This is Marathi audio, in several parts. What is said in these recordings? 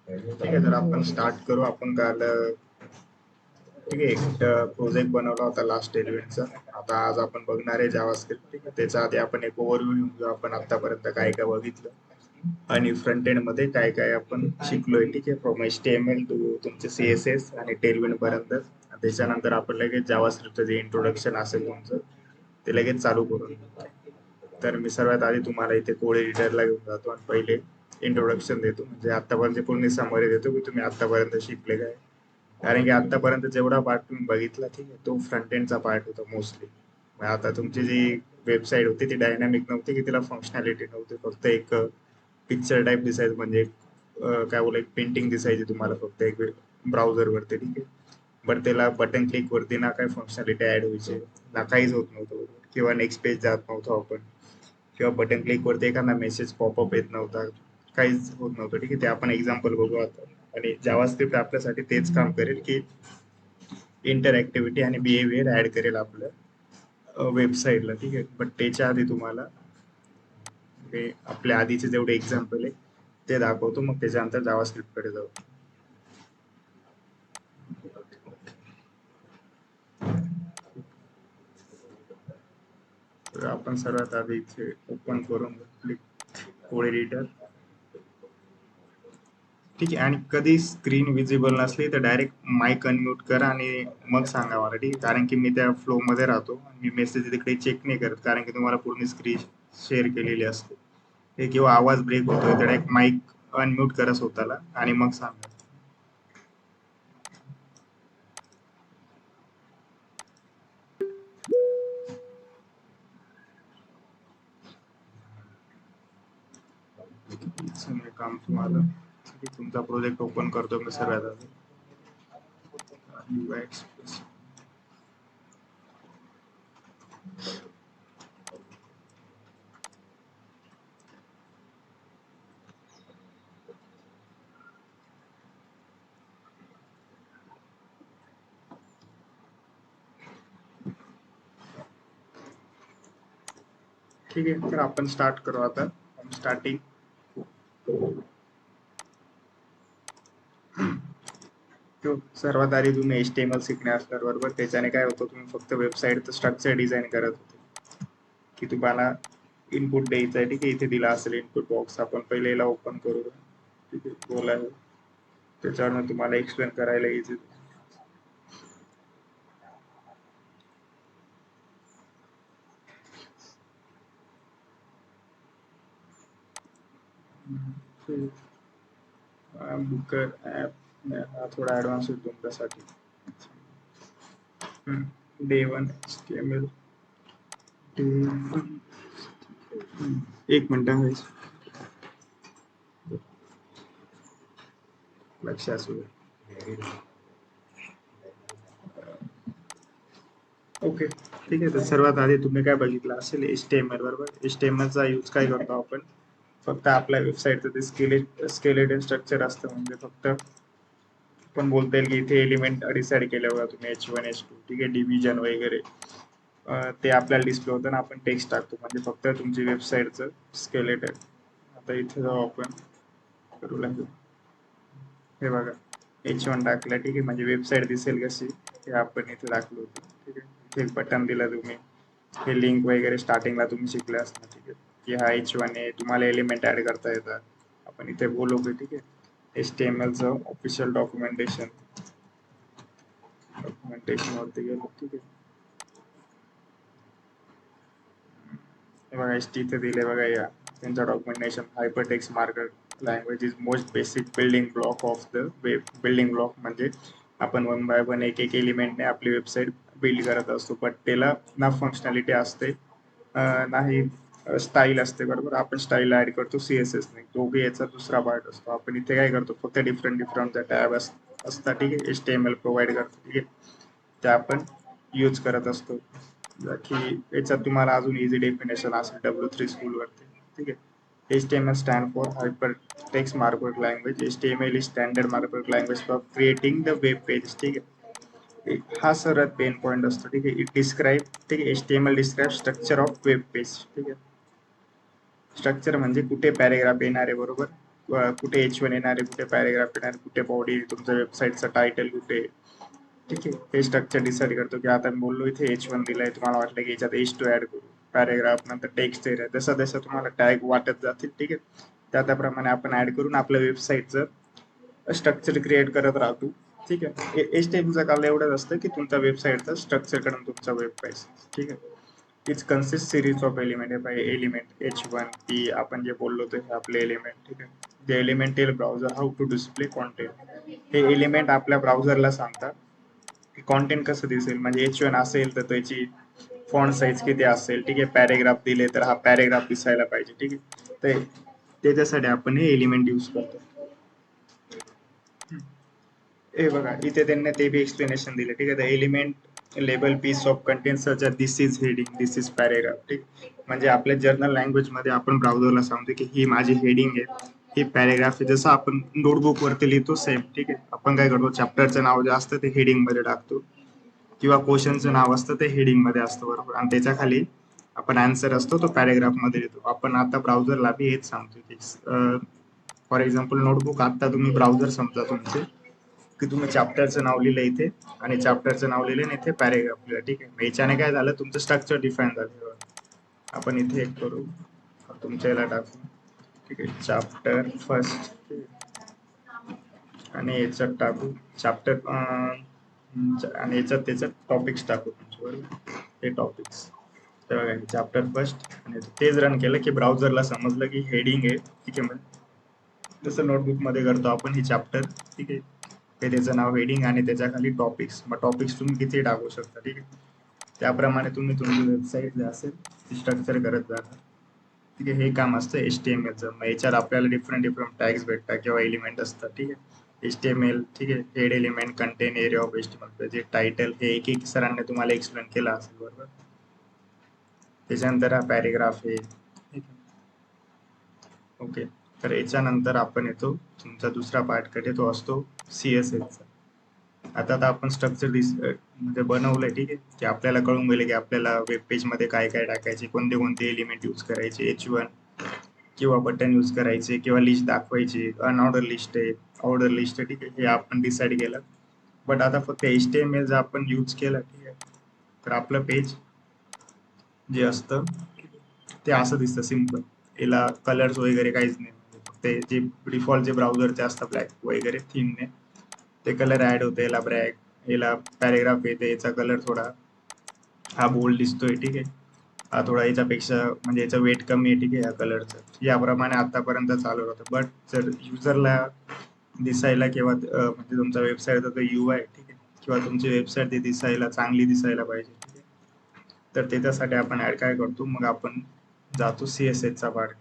ठीक आहे, तर आपण स्टार्ट करू. आपण काल ठीक आहे एक प्रोजेक्ट बनवला होता लास्ट एलिमेंटचा. आता आज आपण बघणार आहे जावास्क्रिप्ट. ठीक आहे, त्याच्या आधी आपण एक ओव्हरव्ह्यू घेऊन घेऊ. आपण आतापर्यंत काय काय बघितलं आणि फ्रंट एंड मध्ये काय काय आपण शिकलोय. ठीक आहे, फ्रॉम HTML टू तुमचे CSS आणि टेलविंड पर्यंत. त्याच्यानंतर आपण लगेच जावास्क्रिप्टचं जे इंट्रोडक्शन असेल तुमचं ते लगेच चालू करू. तर मी सर्वात आधी तुम्हाला इथे कोड एडिटरला घेऊन जातो आणि पहिले इंट्रोडक्शन देतो, म्हणजे आतापर्यंत पूर्ण समरी देतो की तुम्ही आतापर्यंत शिकले काय. कारण की आतापर्यंत जेवढा पार्ट तुम्ही बघितला ठीक आहे तो फ्रंट एंडचा पार्ट होता मोस्टली. आता तुमची जी वेबसाईट होती ती डायनॅमिक नव्हती, की तिला फंक्शनॅलिटी नव्हती, फक्त एक पिक्चर टाईप दिसायचं, म्हणजे काय बोला एक पेंटिंग दिसायची तुम्हाला फक्त एक ब्राउझर वरती. ठीक आहे, बट त्याला बटन क्लिक वरती ना काही फंक्शनॅलिटी ऍड व्हायची ना काहीच होत नव्हतं, किंवा नेक्स्ट पेज जात नव्हतं आपण, किंवा बटन क्लिक वरती एखादा मेसेज पॉपअप येत नव्हता, काहीच होत नव्हतं. ठीक आहे, ते आपण एक्झाम्पल बघू आता. आणि जावास्क्रिप्ट आपल्यासाठी तेच काम करेल की इंटरॅक्टिव्हिटी आणि बिहेवियर ऍड करेल आपल्या वेबसाईटला. ठीक आहे, बट त्याच्या आधी तुम्हाला आपल्या आधीचे जेवढे एक्झाम्पल आहे ते दाखवतो, मग त्याच्यानंतर जावास्क्रिप्ट कडे जाऊ. तर आपण सर्वात आधी इथे ओपन करून कोड एडिटर. ठीक आहे, आणि कधी स्क्रीन विजिबल नसली तर डायरेक्ट माईक अनम्यूट करा आणि मग सांगा मला. ठीक आहे, कारण की मी त्या फ्लो मध्ये राहतो, मी मेसेज तिकडे चेक नाही करत, कारण की तुम्हाला पूर्ण स्क्रीन शेअर केलेली असते. हे किंवा आवाज ब्रेक होतोय तर डायरेक्ट माईक अनम्यूट करा स्वतःला आणि मग सांगा. काम तुम्हाला तुमचा प्रोजेक्ट ओपन करतो मी सर्वात आधी. ठीक आहे, तर आपण स्टार्ट करू आता. स्टार्टिंग सर्वात आधी तुम्ही HTML शिकणे असणार बरोबर. त्याच्याने काय होतं, तुम्ही फक्त वेबसाईटचं स्ट्रक्चर डिझाईन करत होते की तुम्हाला इनपुट द्यायचं आहे. ठीक आहे, इथे दिला असेल इनपुट बॉक्स, आपण पहिले याला ओपन करू. ठीक आहे, बोला, त्याच्यावर तुम्हाला एक्सप्लेन करायला इझी. बुकर ऍप हा थोडा ऍडव्हान्स होतो तुमच्यासाठी. Day 1 HTML. एक मिनिट आहे, लक्ष असू दे. ओके, ठीक आहे, तर सर्वात आधी तुम्ही काय बघितलं असेल HTML बरोबर. HTML चा यूज काय करतो आपण, फक्त आपल्या वेबसाईटचं ते स्केलेटन स्ट्रक्चर असतं, म्हणजे फक्त पण बोलता येईल की इथे एलिमेंट डिसाईड केले बघा तुम्ही H1 H2. ठीक आहे, डिव्हिजन वगैरे ते आपल्याला डिस्प्ले होतं ना, आपण टेक्स्ट टाकतो, म्हणजे फक्त तुमची वेबसाईटचं स्केलेटन. आता इथे जाऊ आपण, करू लागेल. हे बघा H1 टाकलं. ठीक आहे, म्हणजे वेबसाईट दिसेल कशी हे आपण इथे दाखवलं होतं. ठीक आहे, इथे एक बटन दिलं तुम्ही, हे लिंक वगैरे स्टार्टिंगला तुम्ही शिकले असणार. ठीक आहे, की हा H1 आहे, तुम्हाला एलिमेंट ऍड करता येतात. आपण इथे बोलू की ठीक आहे HTML चं ऑफिशियल डॉक्युमेंटेशन वरती गेलो. ठीक आहे, हे बघा HT इथे दिले बघा, या त्यांचं documentation. Hypertext markup language is most basic building block of the web. Building block म्हणजे आपण 1 बाय 1 एक एक एलिमेंटने आपली वेबसाईट बिल्ड करत असतो, बट त्याला ना फंक्शनॅलिटी असते नाही स्टाईल असते बरोबर. आपण स्टाईल ऍड करतो CSS नाही, दोघे याचा दुसरा पार्ट असतो. आपण इथे काय करतो, फक्त डिफरंट डिफरंट टॅब असतात. ठीक आहे, HTML प्रोव्हाइड करतो. ठीक आहे, ते आपण यूज करत असतो. की याच्यात तुम्हाला अजून इझी डेफिनेशन असेल W3 स्कूल वरती. ठीक आहे, HTML stand for hyper text markup language. HTML is standard markup language for creating the web page. ठीक आहे, हा सर्वात पेन पॉईंट असतो. ठीक आहे, इट डिस्क्राईब. ठीक आहे, HTML describe structure of web page. ठीक आहे, स्ट्रक्चर म्हणजे कुठे पॅरेग्राफ येणार आहे बरोबर, कुठे H1 येणार आहे, कुठे पॅरेग्राफ येणार आहे, कुठे बॉडी, तुमच्या वेबसाईटचं टायटल कुठे, ठीक आहे. हे स्ट्रक्चर डिसाईड करतो की आता मी बोललो इथे H1 दिलाय, तुम्हाला वाटलं की याच्यात H2 ऍड करू, पॅरेग्राफ नंतर टेक्स्ट एरिया, जसं जसं तुम्हाला टॅग वाटत जातील, ठीक आहे, त्याप्रमाणे आपण ऍड करून आपल्या वेबसाईटचं स्ट्रक्चर क्रिएट करत राहतो, ठीक आहे. HTML चं काम एवढंच असतं की तुमच्या वेबसाईटचं स्ट्रक्चर करून तुमचा वेब पेज, ठीक आहे. It's consist series of element आहे बाय एलिमेंट H1 की आपण जे बोललो ते आपले एलिमेंट, ठीक आहे. जे element tell browser how to display content, हे एलिमेंट आपल्या ब्राउझरला सांगतात की कॉन्टेंट कसं दिसेल, म्हणजे H1 असेल तर त्याची फॉन्ट साईज किती असेल, ठीक आहे. पॅरेग्राफ दिले तर हा पॅरेग्राफ दिसायला पाहिजे, ठीक आहे. तर त्याच्यासाठी आपण हे एलिमेंट यूज करतो. हे बघा इथे त्यांनी ते बी एक्सप्लेनेशन दिले, ठीक आहे. The element label piece of content such this is heading, this is paragraph, ठीक. म्हणजे आपल्या जर्नल लँग्वेज मध्ये आपण ब्राउझरला सांगतो की ही माझी हेडिंग आहे, ही पॅरेग्राफ आहे, जसं आपण नोटबुक वरती लिहितो सेम, ठीक आहे. आपण काय करतो, चॅप्टरचं नाव जे असतं ते हेडिंग मध्ये टाकतो किंवा क्वेश्चनचं नाव असतं ते हेडिंग मध्ये असतं, बरोबर, आणि त्याच्या खाली आपण आन्सर असतो तो पॅरेग्राफ मध्ये लिहितो. आपण आता ब्राउझरला बी हेच सांगतो की फॉर एक्झाम्पल नोटबुक, आता तुम्ही ब्राउझर समजा तुमचे की तुम्ही चॅप्टरचं नाव लिहिलं इथे आणि चॅप्टरचं नाव लिहिलं आणि इथे पॅरेग्राफ लिहिलं, ठीक आहे. याच्याने काय झालं, तुमचं स्ट्रक्चर डिफाईन झालं. आपण इथे एक करू, तुमच्या याला टाकू, ठीक आहे, चॅप्टर फर्स्ट, आणि याच्यात टाकू चॅप्टर आणि याच्यात त्याच्यात टॉपिक्स टाकू तुमचे, बरोबर, हे टॉपिक्स. तर बघा चॅप्टर फर्स्ट, आणि तेच रन केलं की ब्राउझरला समजलं की हेडिंग आहे, ठीक आहे. म्हणजे जसं नोटबुक मध्ये करतो आपण ही चॅप्टर, ठीक आहे, ते त्याचं नाव हेडिंग आणि त्याच्या खाली टॉपिक्स, मग टॉपिक्स तुम्ही किती टाकू शकता, ठीक आहे. त्याप्रमाणे तुम्ही तुमची वेबसाईट जे असेल ती स्ट्रक्चर करत जाणार, ठीक आहे. हे काम असतं HTML चं. मग याच्यात आपल्याला डिफरंट टॅग्स भेटतात किंवा एलिमेंट असतात, ठीक आहे. HTML, ठीक आहे, head element, content area of HTML, जे टायटल, हे एक एक सरांनी तुम्हाला एक्सप्लेन केलं असेल, बरोबर. त्याच्यानंतर हा पॅरेग्राफ आहे, ठीक आहे. ओके, तर याच्यानंतर आपण येतो तुमचा दुसरा पार्ट कडे, तो असतो CSS चा. आता तर आपण स्ट्रक्चर म्हणजे बनवलंय, ठीक आहे, की आपल्याला कळून गेले की आपल्याला वेब पेज मध्ये काय काय टाकायचे, कोणते कोणते एलिमेंट यूज करायचे, H1 किंवा बटन यूज करायचे किंवा लिस्ट दाखवायची, अनऑर्डर लिस्ट आहे, ऑर्डर लिस्ट आहे, ठीक आहे, हे आपण डिसाईड केलं. बट आता फक्त HTML जर आपण यूज केलं, ठीक आहे, तर आपलं पेज जे असतं ते असं दिसतं सिम्पल. याला कलर्स वगैरे काहीच नाही, फक्त जे डिफॉल्ट जे ब्राउझरचे असतात ब्लॅक वगैरे थीमने ते कलर ऍड होते. याला ब्रॅक, याला पॅरेग्राफ येते, याचा कलर थोडा हा बोल्ड दिसतोय, ठीक आहे, हा थोडा याच्यापेक्षा म्हणजे याचा वेट कमी आहे, ठीक आहे, या कलरचं. याप्रमाणे आतापर्यंत चालू होतं. बट जर युजरला दिसायला किंवा म्हणजे तुमचा वेबसाईटचा जो UI, ठीक आहे, किंवा तुमची वेबसाईट ती दिसायला चांगली दिसायला पाहिजे, ठीक आहे, तर त्याच्यासाठी आपण ऍड काय करतो, मग आपण जातो CSS चा पार्ट.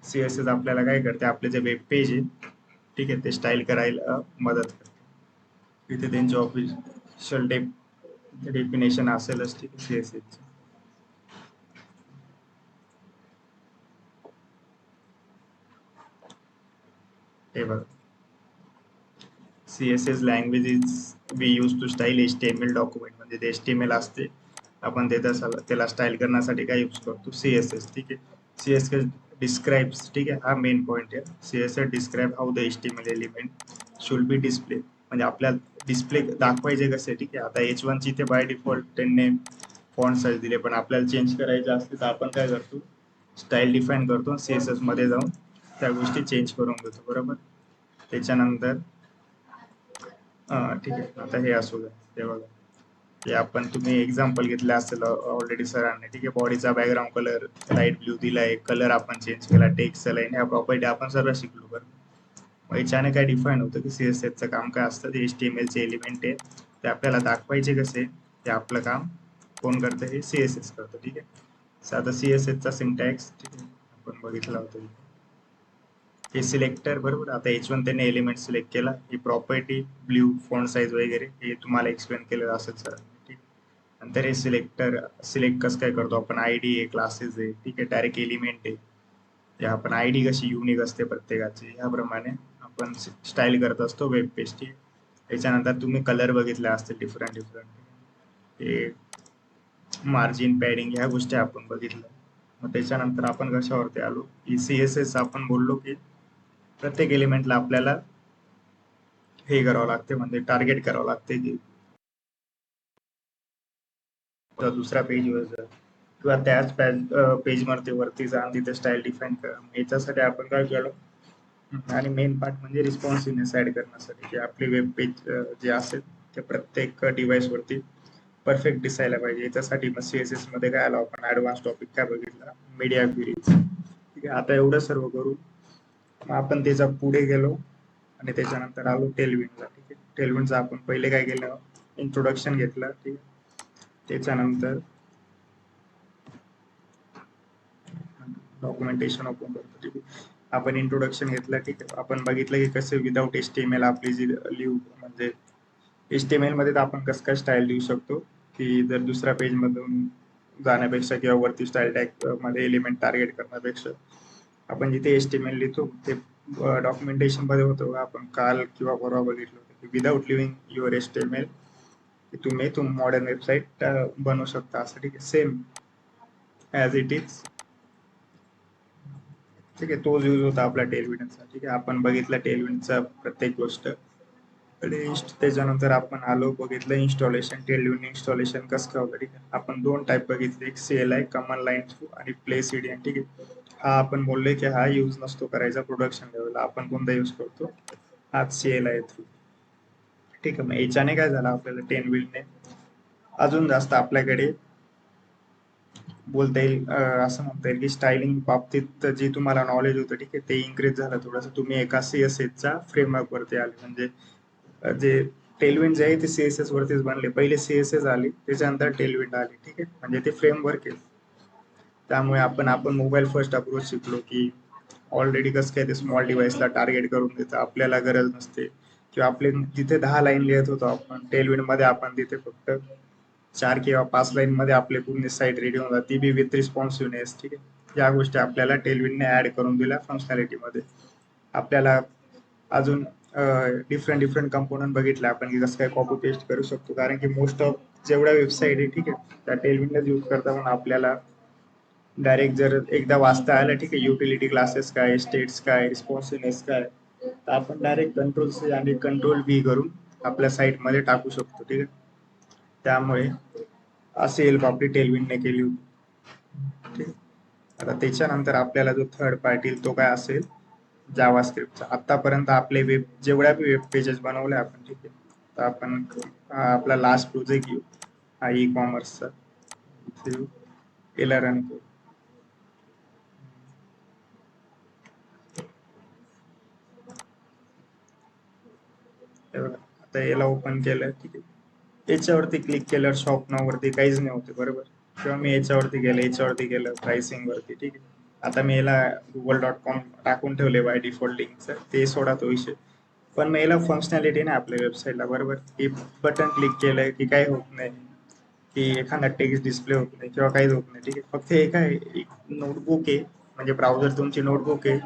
CSS आपल्याला काय करते, आपले जे वेब पेज आहे, ठीक आहे, ते स्टाईल करायला मदत करते. इथे त्यांचे ऑफिशियल डेफिनेशन असेलच, ठीक आहे, CSS. हे बघा, CSS language is we use to style HTML document, म्हणजे ते HTML असते, आपण त्याला स्टाईल करण्यासाठी काय यूज करतो, CSS, ठीक आहे. CSS डिस्क्राइब्स, ठीक आहे, हा मेन पॉइंट आहे. CSS describe how the HTML element should be display, म्हणजे आपल्याला डिस्प्ले दाखवायचे कसे, ठीक आहे. आता H1 ची इथे बाय डिफॉल्ट त्यांनी फॉन्ट साईज दिले, पण आपल्याला चेंज करायचे असते तर आपण काय करतो, स्टाईल डिफाईन करतो, CSS मध्ये जाऊन त्या गोष्टी चेंज करून घेतो, बरोबर. त्याच्यानंतर ठीक आहे, आता हे असू द्या, ते बघा, हे आपण तुम्ही एक्झाम्पल घेतलं असेल ऑलरेडी सरांनी, ठीक आहे. बॉडीचा बॅकग्राऊंड कलर लाईट ब्ल्यू दिलाय, कलर आपण चेंज केला, टेक्स्ट लाईन, ह्या प्रॉपर्टी आपण सर्व शिकलो, बरं. मग याच्याने काय डिफाईन होतं की CSS चं काम काय असतं, ते HTML चे एलिमेंट आहे, ते आपल्याला दाखवायचे कसे, ते आपलं काम कोण करतं, हे CSS करतं, ठीक आहे. आता CSS चा सिंटॅक्स, ठीक आहे, आपण बघितला होता. हे सिलेक्टर, बरोबर. आता H1 त्याने एलिमेंट सिलेक्ट केला, ही प्रॉपर्टी ब्ल्यू फॉन्ट साईज वगैरे हे तुम्हाला एक्सप्लेन केलेलं असेल सर, ठीक. नंतर हे सिलेक्टर सिलेक्ट कसं काय करतो आपण, ID आहे, क्लासेस आहे, ठीक आहे, डायरेक्ट एलिमेंट आहे, ते आपण ID कशी युनिक असते प्रत्येकाची, ह्याप्रमाणे आपण स्टाईल करत असतो वेब पेज, ठीक. त्याच्यानंतर तुम्ही कलर बघितले असतील डिफरंट हे मार्जिन, पॅडिंग, ह्या गोष्टी आपण बघितल्या. मग त्याच्यानंतर आपण कशावरती आलो की CSS आपण बोललो की प्रत्येक एलिमेंटला आपल्याला हे करावं लागते, म्हणजे टार्गेट करावं लागते की दुसऱ्या पेजवर जा किंवा त्याच पेज वरती जा आणि तिथे स्टाईल डिफाईन करा. याच्यासाठी आपण काय केलं, आणि मेन पार्ट म्हणजे रिस्पॉन्सिव्हनेस ऍड करण्यासाठी की आपली वेब पेज जे असेल ते प्रत्येक डिव्हाइस वरती परफेक्ट दिसायला पाहिजे. याच्यासाठी मग CSS मध्ये काय आलो आपण, ऍडव्हान्स टॉपिक काय बघितला, मीडिया क्वेरीज. ठीक आहे, आता एवढं सर्व करू मग आपण त्याच्या पुढे गेलो आणि त्याच्यानंतर आलो टेलविंडला. ठीक आहे, टेलविंडचं आपण पहिले काय केलं, इंट्रोडक्शन घेतलं. ठीक आहे, त्याच्यानंतर डॉक्युमेंटेशन ओपन करतो. ठीक आहे, आपण इंट्रोडक्शन घेतलं. ठीक आहे, आपण बघितलं की कसे विदाउट HTML आपली जी लिहू, म्हणजे HTML मध्ये तर आपण कसं काय स्टाईल लिहू शकतो की जर दुसऱ्या पेज मधून जाण्यापेक्षा किंवा वरती स्टाईल टॅग मध्ये एलिमेंट टार्गेट करण्यापेक्षा आपण जिथे HTML लिहितो ते डॉक्युमेंटेशन मध्ये होतं. आपण काल किंवा परवा बघितलं होतं की विदाउट लिव्हिंग युअर HTML तुम्ही मॉडर्न वेबसाईट बनवू शकता असं. ठीक आहे, सेम ॲज इट इज. ठीक आहे, तोच यूज होता आपला टेलविंडचा. ठीक आहे, आपण बघितला टेलविंडचा प्रत्येक गोष्ट. आणि त्याच्यानंतर आपण आलो बघितलं इन्स्टॉलेशन, टेलविंड इन्स्टॉलेशन कसं काय होतं. ठीक आहे, आपण दोन टाईप बघितले, एक CLI कमांड लाईन थ्रू आणि प्ले CDN. ठीक आहे, हा आपण बोललोय की हा यूज नसतो करायचा प्रोडक्शन लेवलला, आपण कोणता यूज करतो, हा CLI थ्रू. ठीक आहे, मग याच्याने काय झालं, आपल्याला टेलविंडने अजून जास्त आपल्याकडे बोलता येईल, असं म्हणता येईल की स्टायलिंग बाबतीत जी तुम्हाला नॉलेज होतं, ठीक आहे, ते इन्क्रीज झालं थोडंसं. तुम्ही एका CSS च्या फ्रेमवर्क वरती आले, म्हणजे जे टेलविंड जे आहे ते CSS वरतीच बनले. पहिले CSS आली, त्याच्यानंतर टेलविंड आली. ठीक आहे, म्हणजे ते फ्रेमवर्क आहे. त्यामुळे आपण मोबाईल फर्स्ट अप्रोच शिकलो की ऑलरेडी कसं काय ते स्मॉल डिव्हाइसला टार्गेट करून देतं, आपल्याला गरज नसते. किंवा आपले जिथे 10 लाईन लिहित होतो आपण टेलविंड मध्ये, आपण तिथे फक्त 4 किंवा 5 लाईन मध्ये आपले पूर्ण साईट रेडी होतात, ती बी विथ रिस्पॉन्सिव्हनेस. ठीक आहे, या गोष्टी आपल्याला टेलविंडने ऍड करून दिल्या फंक्शनॅलिटी मध्ये. आपल्याला अजून डिफरंट डिफरंट कंपोनंट बघितले आपण की कसं काय कॉपी पेस्ट करू शकतो, कारण की मोस्ट ऑफ जेवढ्या वेबसाईट आहे, ठीक आहे, त्या टेलविंडच यूज करता. म्हणून आपल्याला डायरेक्ट जर एकदा वाचता आलं, ठीक आहे, युटिलिटी क्लासेस काय, स्टेट्स काय, रिस्पॉन्सिव्हनेस काय, तर आपण डायरेक्ट कंट्रोल C आणि कंट्रोल V करून आपल्या साईट मध्ये टाकू शकतो. ठीक आहे, त्यामुळे अशी हेल्प आपली टेलविंडने केली होती. ठीक आहे, आता त्याच्यानंतर आपल्याला जो थर्ड पार्ट तो काय असेल, जावास्क्रिप्टचा. आतापर्यंत आपले वेब जेवढ्या वेब पेजेस बनवल्या आपण, ठीक आहे, तर आपण आपला लास्ट प्रोजेक्ट घेऊ, हा ई-कॉमर्सचा. याला रन करू. हे बघा, आता याला ओपन केलं. ठीक आहे, याच्यावरती क्लिक केल्यावर शॉप नाव वरती काहीच नाही होते, बरोबर. किंवा मी याच्यावरती गेलं प्राइसिंग वरती. ठीक आहे, आता मी याला google.com टाकून ठेवले बाय डिफॉल्ट लिंकचं, ते सोडा तो विषय. पण मग याला फंक्शनॅलिटी नाही आपल्या वेबसाईटला, बरोबर. की बटन क्लिक केलंय की काही होत नाही, की एखादा टेक्स्ट डिस्प्ले होत नाही किंवा काहीच होत नाही. ठीक आहे, फक्त हे काय एक नोटबुक आहे, म्हणजे ब्राउझर तुमची नोटबुक आहे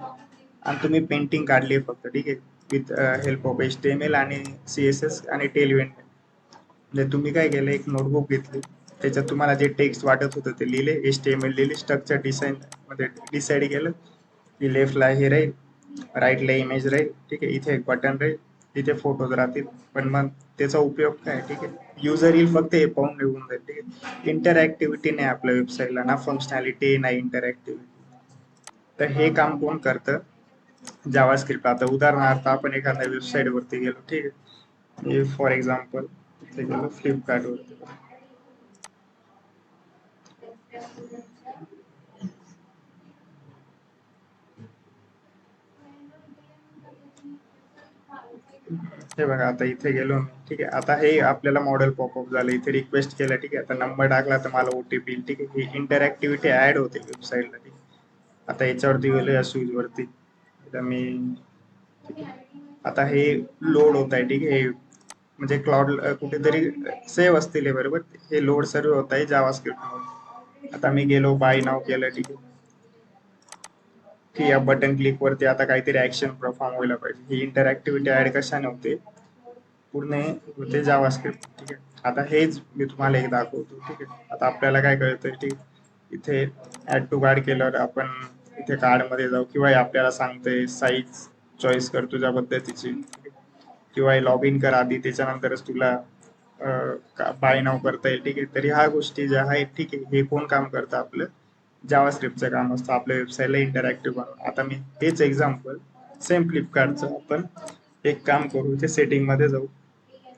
आणि तुम्ही पेंटिंग काढली फक्त. ठीक आहे, विथ हेल्प ऑफ HTML आणि CSS आणि टेलविंड. म्हणजे तुम्ही काय केलं, एक नोटबुक घेतली, त्याच्यात तुम्हाला जे टेक्स्ट वाटत होतं ते लिहिले, HTML लिहिले, स्ट्रक्चर डिसाईन मध्ये डिसाईड केलं की लेफ्टला हे राहील, राईटला इमेज राहील. ठीक आहे, इथे एक बटन राहील, तिथे फोटोज राहतील. पण मग त्याचा उपयोग काय, ठीक आहे, युजर येईल फक्त हे पाहून निघून जाईल. ठीक आहे, इंटरॅक्टिव्हिटी नाही आपल्या वेबसाईटला, ना फंक्शनॅलिटी ना इंटरॅक्टिव्हिटी. तर हे काम कोण करतं, जावास्क्रिप्ट. आता उदाहरणार्थ आपण एखाद्या वेबसाईट वरती गेलो, ठीक आहे, फॉर एक्झाम्पल इथे गेलो फ्लिपकार्ट वरती. हे बघा, आता इथे गेलो मी. ठीक आहे, आता हे आपल्याला मॉडेल पॉपअप झालं, इथे रिक्वेस्ट केलं. ठीक आहे, आता नंबर टाकला तर मला OTP येईल. ठीक आहे, ही इंटरॅक्टिव्हिटी ऍड होते वेबसाईटला. ठीक आहे, आता याच्यावरती गेलो या स्विच वरती. आता मी, आता हे लोड होत आहे. ठीक आहे, हे म्हणजे क्लाउड कुठेतरी सेव्ह असतील हे, बरोबर. हे लोड सर्व होत आहे जावास्क्रिप्ट. आता मी गेलो बाय नाव केलं. ठीक आहे, की या बटन क्लिक वरती आता काहीतरी ऍक्शन परफॉर्म व्हायला पाहिजे. ही इंटरॅक्टिव्हिटी ऍड कशाने होते, पूर्ण होते जावास्क्रिप्ट. ठीक आहे, आता हेच मी तुम्हाला एक दाखवतो. ठीक आहे, आता आपल्याला काय कळतं, ठीक, इथे ऍड टू कार्ड केल्यावर आपण इथे कार्ड मध्ये जाऊ किंवा हे आपल्याला सांगते साईज चॉईस कर तुझ्या पद्धतीची किंवा लॉग इन कर आधी त्याच्यानंतरच तुला बाय नाव करता येईल. ठीक आहे, तरी ह्या गोष्टी ज्या आहेत ठीक आहे, हे कोण काम करतं? आपलं जावा स्क्रिप्टचं काम असतं आपल्या वेबसाईटला इंटरॅक्टिव्ह बनवून. आता मी हेच एक्झाम्पल सेम फ्लिपकार्टचं आपण एक काम करू, इथे सेटिंग मध्ये जाऊ.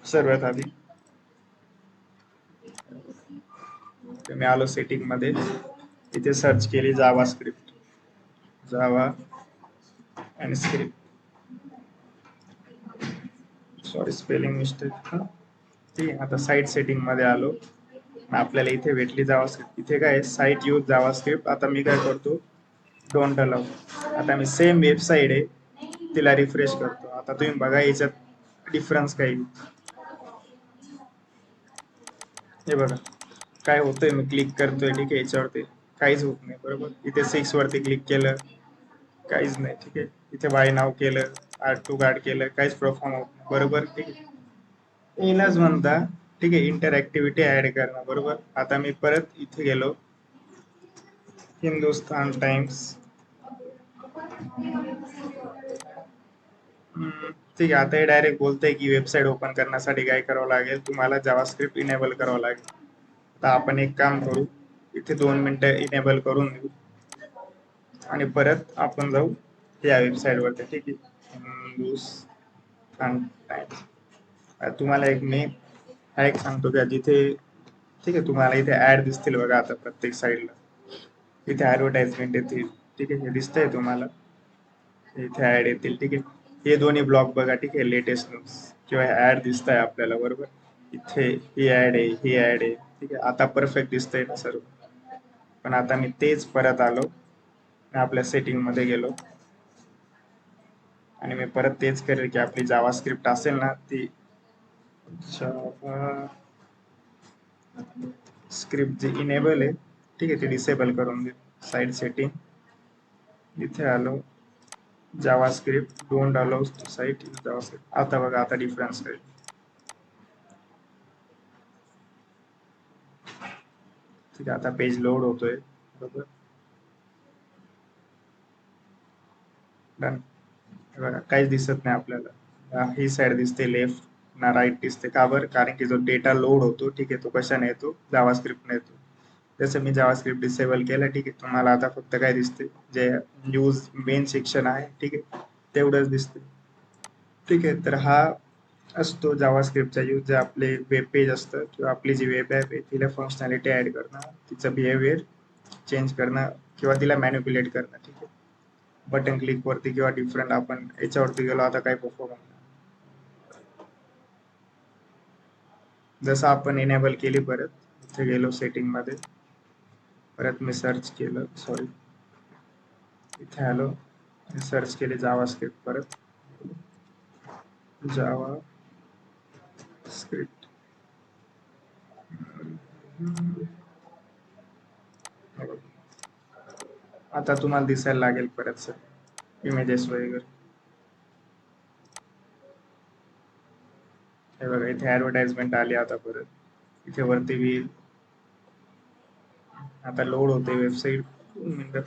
सर्वात आधी मी आलो सेटिंग मध्ये, इथे सर्च केली JavaScript, Java and script, sorry spelling mistake. ठीक आहे, आता साईट सेटिंग मध्ये आलो. आपल्याला इथे भेटली जावा स्क्रिप्ट. इथे काय साईट यूज जावा स्क्रिप्ट. आता मी काय करतो, डोंट अलाउ. आता मी सेम वेबसाईट आहे तिला रिफ्रेश करतो. आता तुम्ही बघा याच्यात डिफरन्स काही. हे बघा काय होतंय, मी क्लिक करतोय ठीक आहे याच्यावरती, काहीच होत नाही बरोबर. इथे 6 वरती क्लिक केलं काहीच नाही. ठीक आहे, इथे बाय नाव केलं, ऍड टू कार्ड केलं, काहीच परफॉर्म होत नाही बरोबर. ठीक आहे, येलाच म्हणता ठीक आहे इंटरॅक्टिव्हिटी ऍड करणं बरोबर. आता मी परत इथे गेलो, हिंदुस्तान टाइम्स. ठीक आहे, आता हे डायरेक्ट बोलतंय की वेबसाईट ओपन करण्यासाठी काय करावं लागेल, तुम्हाला जावास्क्रिप्ट इनेबल करावं लागेल. आता आपण एक काम करू, इथे 2 मिनिटं इनेबल करून देऊ आणि परत आपण जाऊ या वेबसाईट वरती. ठीक आहे, हिंदुस्तान टाइम्स. तुम्हाला एक मी हा एक सांगतो का, जिथे ठीक आहे तुम्हाला इथे ऍड दिसतील बघा. आता प्रत्येक साईडला इथे ऍडव्हर्टाइजमेंट येतील. ठीक आहे, हे दिसतंय तुम्हाला, इथे ऍड येतील. ठीक आहे, हे दोन्ही ब्लॉग बघा. ठीक आहे, लेटेस्ट न्यूज किंवा ऍड दिसत आहे आपल्याला बरोबर. इथे ही ऍड आहे, ही ऍड आहे. ठीक आहे, आता परफेक्ट दिसतंय ना सर्व. पण आता मी तेच परत आलो, आपल्या सेटिंग मध्ये गेलो आणि मी परत तेच करेल की आपली जावा स्क्रिप्ट असेल ना ती जावा स्क्रिप्ट जी इनेबल आहे ठीक आहे ती डिसेबल करून दे. साईड सेटिंग इथे आलो, JavaScript don't allow to site JavaScript. आता बघा आता डिफरन्स आहे. ठीक आहे, आता पेज लोड होतोय बरोबर. डन. बघा काहीच दिसत नाही आपल्याला, ही साईड दिसते लेफ्ट ना राईट दिसते. का बरं? कारण की जो डेटा लोड होतो ठीक आहे तो कशाने येतो, जावा स्क्रिप्टने येतो. जसं मी जावा स्क्रिप्ट डिसेबल केलं ठीक आहे, तुम्हाला आता फक्त काय दिसते, जे न्यूज मेन सेक्शन आहे ठीक आहे तेवढंच दिसते. ठीक आहे, तर हा असतो जावा स्क्रिप्टचा यूज. जे आपले वेब पेज असतं किंवा आपली जी वेब ॲप आहे तिला फंक्शनॅलिटी ऍड करणं, तिचं बिहेवियर चेंज करणं किंवा तिला मॅन्युप्युलेट करणं. ठीक आहे, बटन क्लिक वरती किंवा डिफरंट आपण याच्यावरती गेलो, आता काय परफॉर्मन्स जसं आपण इनेबल केली. परत इथे गेलो सेटिंग मध्ये, परत मी सर्च केलं, सॉरी इथे आलो, सर्च केले जावा स्क्रिप्ट, परत जावा स्क्रिप्ट. आता तुम्हाला दिसायला लागेल परत सर इमेजेस वगैरे. हे बघा इथे ऍडव्हर्टाइजमेंट आली. आता परत इथे वरती व्हील, आता लोड होते वेबसाईट. 2 मिनिटं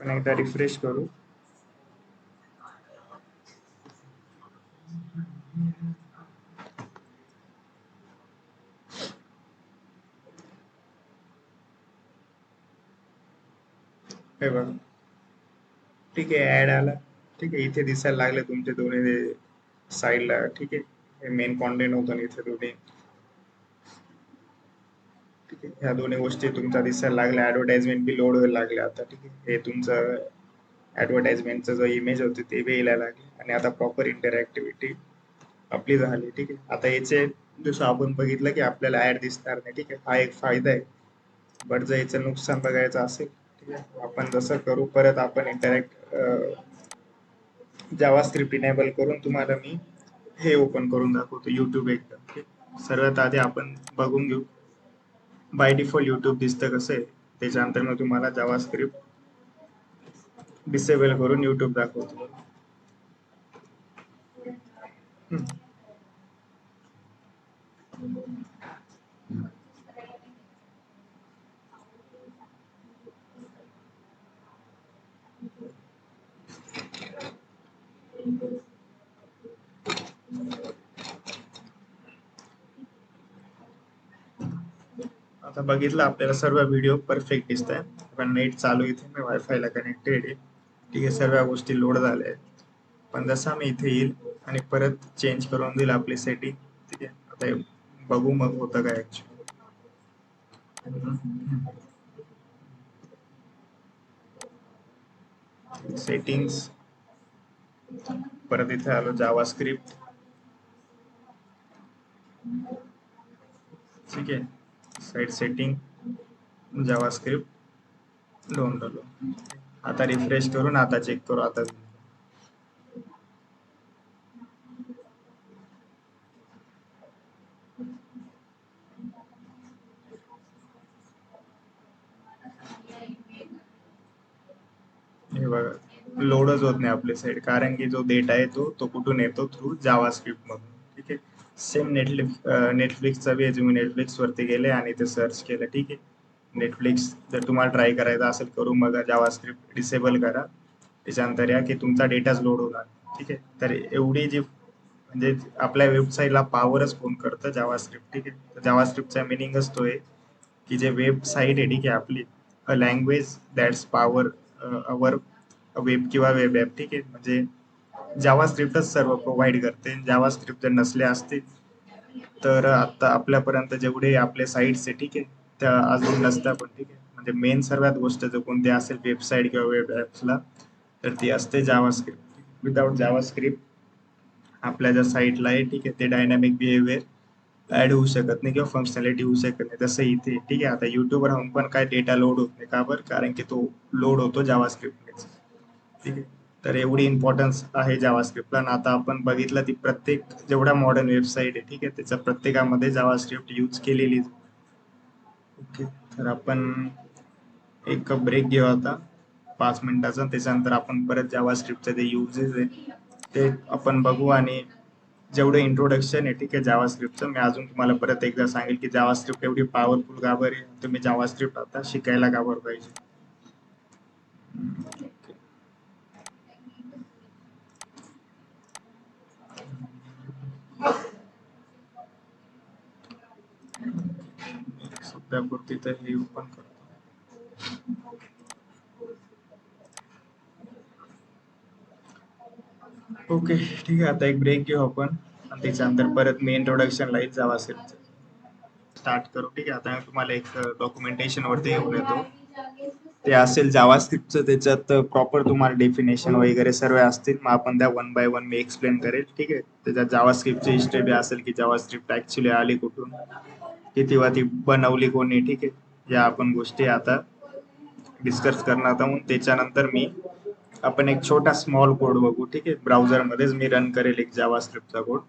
पण एकदा रिफ्रेश करू. हे बघा ठीक आहे ऍड आला. ठीक आहे, इथे दिसायला लागले तुमचे दोन्ही साईडला. ठीक आहे, मेन कॉन्टेंट होतं आणि इथे दोन्ही. ठीक आहे, ह्या दोन्ही गोष्टी तुमचा दिसायला लागल्या. ऍडव्हर्टाइजमेंट बी लोड व्हायला लागले आता. ठीक आहे, हे तुमचं ऍडव्हर्टाइजमेंटचं जो इमेज होते ते बी यायला लागले आणि आता प्रॉपर इंटरॅक्टिव्हिटी आपली झाली. ठीक आहे, आता याचे जसं आपण बघितलं की आपल्याला ऍड दिसणार नाही. ठीक आहे, हा एक फायदा आहे. बट जर याचं नुकसान बघायचं असेल ठीक आहे, आपण जसं करू, परत आपण जावा स्क्रिप्ट इनेबल करून तुम्हाला मी हे ओपन करून दाखवतो युट्यूब एकदम. ठीक आहे, सर्वात आधी आपण बघून घेऊ बाय डिफॉल्ट युट्यूब दिसतं कसं आहे. त्याच्यानंतर मग तुम्हाला जावा स्क्रिप्ट डिसेबल करून युट्यूब दाखवतो. आता बघितलं आपल्याला सर्व व्हिडिओ परफेक्ट दिसत आहे, पण नेट चालू इथे मी वायफायला कनेक्टेड आहे. ठीक आहे, सर्व गोष्टी लोड झाल्या आहेत. पण जसा मी इथे येईल आणि परत चेंज करून देईल आपली सेटिंग. ठीक आहे, आता बघू मग होतं काय ऍक्च्युअली. सेटिंग्स, परत इथे आलो जावा स्क्रिप्ट. ठीक आहे, साइट सेटिंग, जावा स्क्रिप्ट दोन आलो. आता रिफ्रेश करून आता चेक करू. आता हे बघा, लोडच होत नाही आपली साईड, कारण की जो डेटा आहे तो कुठून येतो, थ्रू जावा स्क्रिप्ट मधून. ठीक आहे, सेम नेटफ्लिक्सचा बी तुम्ही नेटफ्लिक्स वरती गेले आणि ते सर्च केलं. ठीक आहे, नेटफ्लिक्स जर तुम्हाला ट्राय करायचा असेल करून बघा, जावा स्क्रिप्ट डिसेबल करा, त्याच्यानंतर या की तुमचा डेटाच लोड होणार. ठीक आहे, तर एवढी जी म्हणजे आपल्या वेबसाईटला पॉवरच फोन करतं जावा स्क्रिप्ट. ठीक आहे, जावा स्क्रिप्टचा मिनिंगच तो आहे की जे वेबसाईट आहे, ठीक आहे, आपली a language that's power our web किंवा वेब ॲप. ठीक आहे, म्हणजे जावा स्क्रिप्टच सर्व प्रोव्हाइड करते. जावा स्क्रिप्ट जर नसले असते तर आता आपल्यापर्यंत जेवढे आपले साईट्स आहे, ठीक आहे, त्या अजून नसत्या. पण ठीक आहे, म्हणजे मेन सर्वात गोष्ट जर कोणती असेल वेबसाईट किंवा वेब ॲप्सला, तर ती असते जावा स्क्रिप्ट. विदाउट जावा स्क्रिप्ट आपल्या ज्या साईटला आहे, ठीक आहे, ते डायनॅमिक बिहेवियर ऍड होऊ शकत नाही किंवा फंक्शनॅलिटी होऊ शकत नाही. जसं इथे ठीक आहे, आता युट्यूब राहून पण काय डेटा लोड होत नाही, का बरं? कारण की तो लोड होतो जावा स्क्रिप्टनेच. ठीक आहे, तर एवढी इम्पॉर्टन्स आहे जावा स्क्रिप्टला. आणि आता आपण बघितलं ती प्रत्येक जेवढ्या मॉडर्न वेबसाईट आहे, ठीक आहे, त्याच्या प्रत्येकामध्ये जावा स्क्रिप्ट यूज केलेली. ओके, तर आपण एक ब्रेक घेऊ आता 5 मिनिटाचा, त्याच्यानंतर आपण परत जावा स्क्रिप्टचे जे युजेस आहे ते आपण बघू. आणि जेवढं इंट्रोडक्शन आहे, ठीक आहे, जावा स्क्रिप्टचं, मी अजून तुम्हाला परत एकदा सांगेल की जावा स्क्रिप्ट एवढी पॉवरफुल का बरं आहे, तुम्ही जावा स्क्रिप्ट आता शिकायला का बरं पाहिजे. सध्यापुरती तर हे ओपन करतो. ओके, ठीक आहे, आता एक ब्रेक घेऊ आपण आणि त्याच्यानंतर परत मी इंट्रोडक्शन लाईन जावा स्क्रिप्ट स्टार्ट करू. ठीक आहे, आता मी तुम्हाला एक डॉक्युमेंटेशन वरती घेऊन येतो. ते असेल जावा स्क्रिप्टचं, त्याच्यात प्रॉपर तुम्हाला डेफिनेशन वगैरे सर्व असतील. मग आपण त्या one by one me explain करेल. ठीक आहे, त्याच्यात जावा स्क्रिप्टची हिस्ट्री बी असेल की जावा स्क्रिप्ट ऍक्च्युली आली कुठून, किती वा ती बनवली कोणी. ठीक आहे, या आपण गोष्टी आता डिस्कस करणार आहोत. त्याच्यानंतर आपण एक छोटा स्मॉल कोड बघू. ठीक आहे, ब्राउझर मध्येच मी रन करेल एक जावा स्क्रिप्टचा कोड.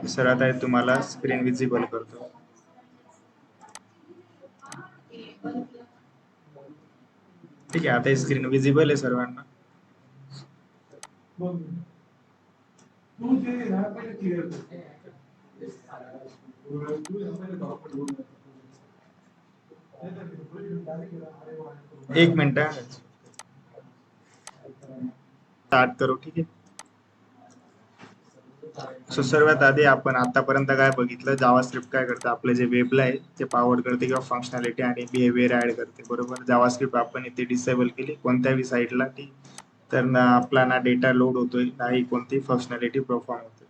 सर्वात आहे तुम्हाला स्क्रीन विजिबल करतो. ठीक आहे, आता स्क्रीन विजिबल आहे सर्वांना. एक मिनिट स्टार्ट करू. ठीक आहे, सो सर्वात आधी आपण आतापर्यंत काय बघितलं, जावा स्क्रिप्ट काय करतं, आपलं जे वेबला आहे ते पॉवर करते किंवा फंक्शनॅलिटी आणि बिहेवियर ऍड करते. बरोबर, जावा स्क्रिप्ट आपण इथे डिसेबल केली कोणत्याही साईटला, ठीक, तर ना आपला ना डेटा लोड होतोय, नाही कोणती फंक्शनॅलिटी परफॉर्म होते.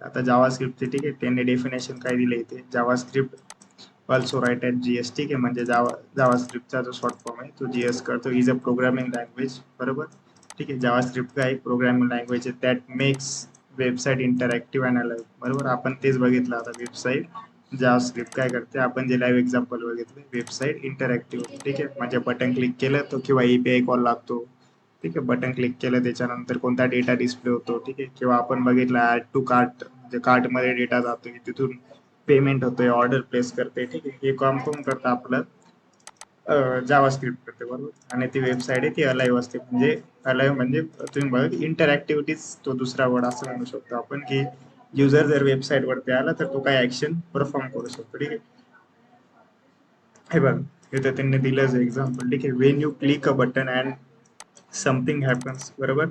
आता जावा स्क्रिप्टचे, ठीक आहे, त्यांनी डेफिनेशन काय दिलं इथे, JavaScript also write at JS. ठीक आहे, म्हणजे जावा स्क्रिप्टचा जो शॉर्ट फॉर्म आहे तो जीएस करतो. Is a programming language. बरोबर, ठीक आहे, जावा स्क्रिप्ट काय प्रोग्रामिंग लँग्वेज आहे that makes website interactive and alive. बरोबर, आपण तेच बघितलं आता. वेबसाईट जावा स्क्रिप्ट काय करते, आपण जे लाईव्ह एक्झाम्पल बघितलं, वेबसाईट इंटरॅक्टिव्ह. ठीक आहे, म्हणजे बटन क्लिक केलं तो किंवा एपीआय कॉल लागतो. ठीक आहे, बटन क्लिक केलं त्याच्यानंतर कोणता डेटा डिस्प्ले होतो. ठीक आहे, किंवा आपण बघितलं ऍड टू कार्ट, म्हणजे कार्टमध्ये डेटा जातो, तिथून पेमेंट होतोय, ऑर्डर प्लेस करते. ठीक आहे, हे काम कोण करतं, आपलं जावा स्क्रिप्ट करते. बरोबर, आणि ती वेबसाईट आहे ती अलाइव्ह असते. म्हणजे अलाइव्ह म्हणजे तुम्ही बघा इंटरॅक्टिव्हिटीज तो दुसरा वर्ड असं म्हणू शकतो आपण, की युजर जर वेबसाईट वरती आला तर तो काय ऍक्शन परफॉर्म करू शकतो. ठीक आहे, हे बघ, इथे त्यांनी दिलंच एक्झाम्पल. ठीक आहे, Wien you click a button and something happens. बरोबर,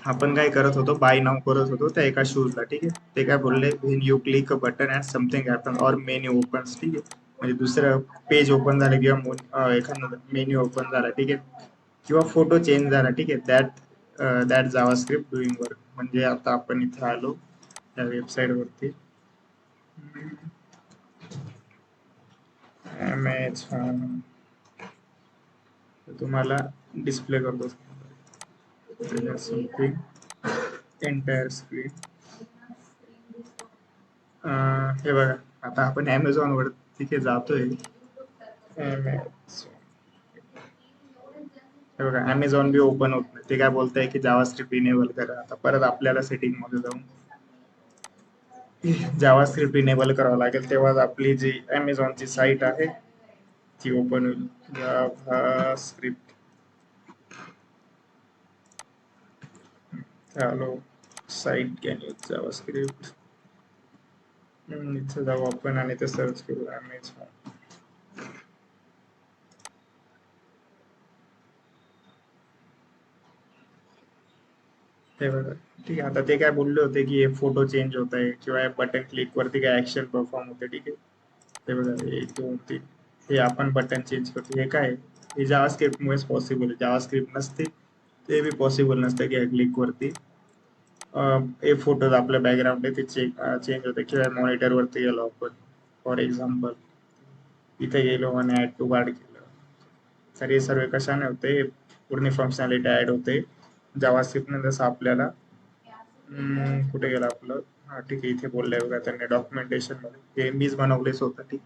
आपण काय करत होतो, बाय नाव करत होतो त्या एका शूजला. ठीक आहे, ते काय बोलले, when you click a button and something happen or menu opens. ठीक आहे, म्हणजे दुसरं पेज ओपन झालं किंवा एखादा मेन्यू ओपन झाला, ठीक आहे, किंवा फोटो चेंज झाला, ठीक आहे, दॅट जावास्क्रिप्ट डुईंग वर्क. म्हणजे आता आपण इथे आलो त्या वेबसाईट वरती, Amazon. तुम्हाला डिस्प्ले करतो समथिंग एंटायर स्क्रीन. हे बघा, आता आपण Amazon वर तिथे जातोय. Amazon. हे बघा, Amazon बी ओपन होत नाही. ते काय बोलतंय की जावास्क्रिप्ट इनेबल करा. आता परत आपल्याला सेटिंग मध्ये जाऊन जावास्क्रिप्ट इनेबल करावं लागेल, तेव्हा आपली जी Amazonची साईट आहे ती ओपन होईल. जावास्क्रिप्ट चालू साईट कॅन यूज जावास्क्रिप्ट. इथं जाऊ आपण आणि ते सर्च करू Amazon. हे बघा, ठीक आहे. आता ते काय बोलले होते की हे फोटो चेंज होत आहे किंवा बटन क्लिक वरती काय ऍक्शन परफॉर्म होते. ठीक आहे, हे बघा, 1 2 3 हे आपण बटन चेंज करतो. हे काय, हे जावास्क्रिप्ट मुळेच पॉसिबल आहे. जावास्क्रिप्ट नसते ते बी पॉसिबल नसतं की क्लिक वरती हे फोटोज आपलं बॅकग्राऊंड आहे ते चेंज होते. किंवा मॉनिटर वरती गेलो आपण, फॉर एक्झाम्पल इथे गेलो आणि ऍड टू कार्ड केलं, तर हे सर्व कशाने होते, पूर्ण फंक्शनॅलिटी ऍड होते जावास्क्रिप्ट ने. जसं आपल्याला कुठे गेलं आपलं, हा ठीक आहे, इथे बोललंय बघा त्यांनी डॉक्युमेंटेशन मध्ये, हे मीच बनवलेच होतं. ठीक,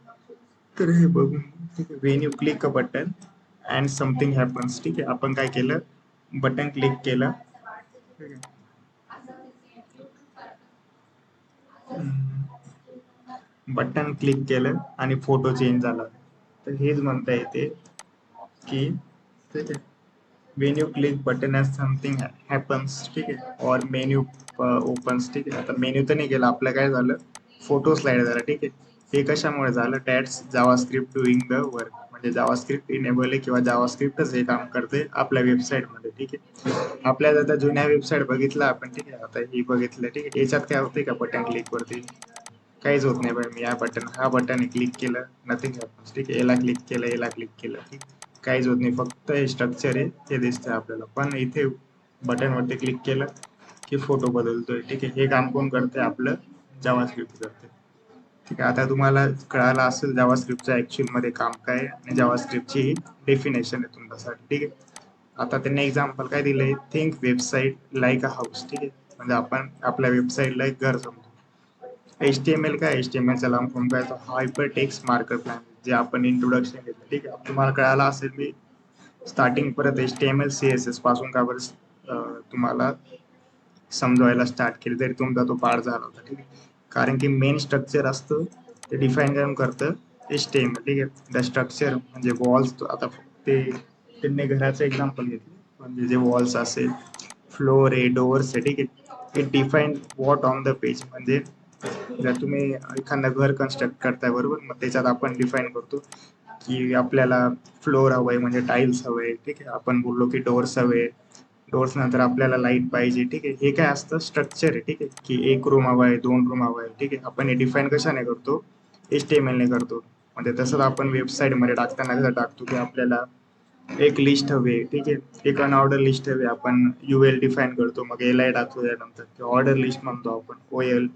तर हे बघून, ठीक आहे, Wien you click a button and something happens. ठीक आहे, आपण काय केलं, बटन क्लिक केलं, ठीक आहे, बटन क्लिक केलं आणि फोटो चेंज झाला. तर हेच म्हणता येते की when you click button as something happens. ठीक आहे, और मेन्यू ओपन्स. ठीक आहे, आता मेन्यू तर नाही गेला, आपलं काय झालं, फोटो स्लाइड झाला. ठीक आहे, हे कशामुळे झालं, that's JavaScript doing the work. म्हणजे जावास्क्रिप्ट इनेबल आहे किंवा जावास्क्रिप्टच हे काम करते आपल्या वेबसाईट मध्ये. ठीक आहे, आपल्या आता जुन्या वेबसाईट बघितलं आपण, ठीक आहे, आता ही बघितलं, ठीक आहे, याच्यात काय होते का बटन क्लिक वरती काहीच होत नाही. बरं, मी हा बटन क्लिक केलं, नथिंग हॅपन्स. ठीक आहे, याला क्लिक केलं, याला क्लिक केलं, ठीक, काहीच होत नाही, फक्त हे स्ट्रक्चर आहे ते दिसतंय आपल्याला. पण इथे बटन वरती क्लिक केलं की फोटो बदलतोय. ठीक आहे, हे काम कोण करते, आपलं जावास्क्रिप्ट करते. ठीक आहे, आता तुम्हाला कळालं असेल जावास्क्रिप्टचं ऍक्च्युअल मध्ये काम काय आहे आणि जावास्क्रिप्टची ही डेफिनेशन आहे तुमच्यासाठी. ठीक आहे, आता त्यांनी एक्झाम्पल काय दिलंय, think website like a house. ठीक आहे, म्हणजे आपण आपल्या वेबसाईटला एक घर समजू. HTML काय, HTML चा लांब फॉर्म काय, हायपर टेक्स्ट मार्कअप लँग्वेज, जे आपण इंट्रोडक्शन घेतलं. ठीक आहे, तुम्हाला कळालं असेल मी स्टार्टिंग परत HTML CSS पासून का बरं तुम्हाला समजवायला स्टार्ट केली, तरी तुमचा तो पाठ झाला होता. ठीक आहे, कारण की मेन स्ट्रक्चर असतं ते डिफाईन करून करतं HTML. ठीक आहे, द स्ट्रक्चर म्हणजे वॉल्स. आता ते त्यांनी घराचं एक्झाम्पल घेतलं, म्हणजे जे वॉल्स असेल, फ्लोर आहे, डोअर्स आहे, ठीक आहे, it define what on the page. म्हणजे जर तुम्ही एखादं घर कन्स्ट्रक्ट करताय, बरोबर, मग त्याच्यात आपण डिफाईन करतो की आपल्याला फ्लोर हवंय म्हणजे टाईल्स हवंय. ठीक आहे, आपण बोललो की डोअर्स हवे, डोअर्स नंतर आपल्याला लाईट पाहिजे. ठीक आहे, हे काय असतं, स्ट्रक्चर आहे. ठीक आहे, की 1 रूम हवाय, 2 रूम हवाय. ठीक आहे, आपण हे डिफाईन कशाने करतो, HTML ने करतो. म्हणजे तसंच आपण वेबसाईट मध्ये टाकताना कसं टाकतो की आपल्याला एक लिस्ट हवी. ठीक आहे, एक अनऑर्डर लिस्ट हवी, आपण UL डिफाईन करतो, मग LI टाकतो त्यानंतर, ऑर्डर लिस्ट म्हणतो आपण OL.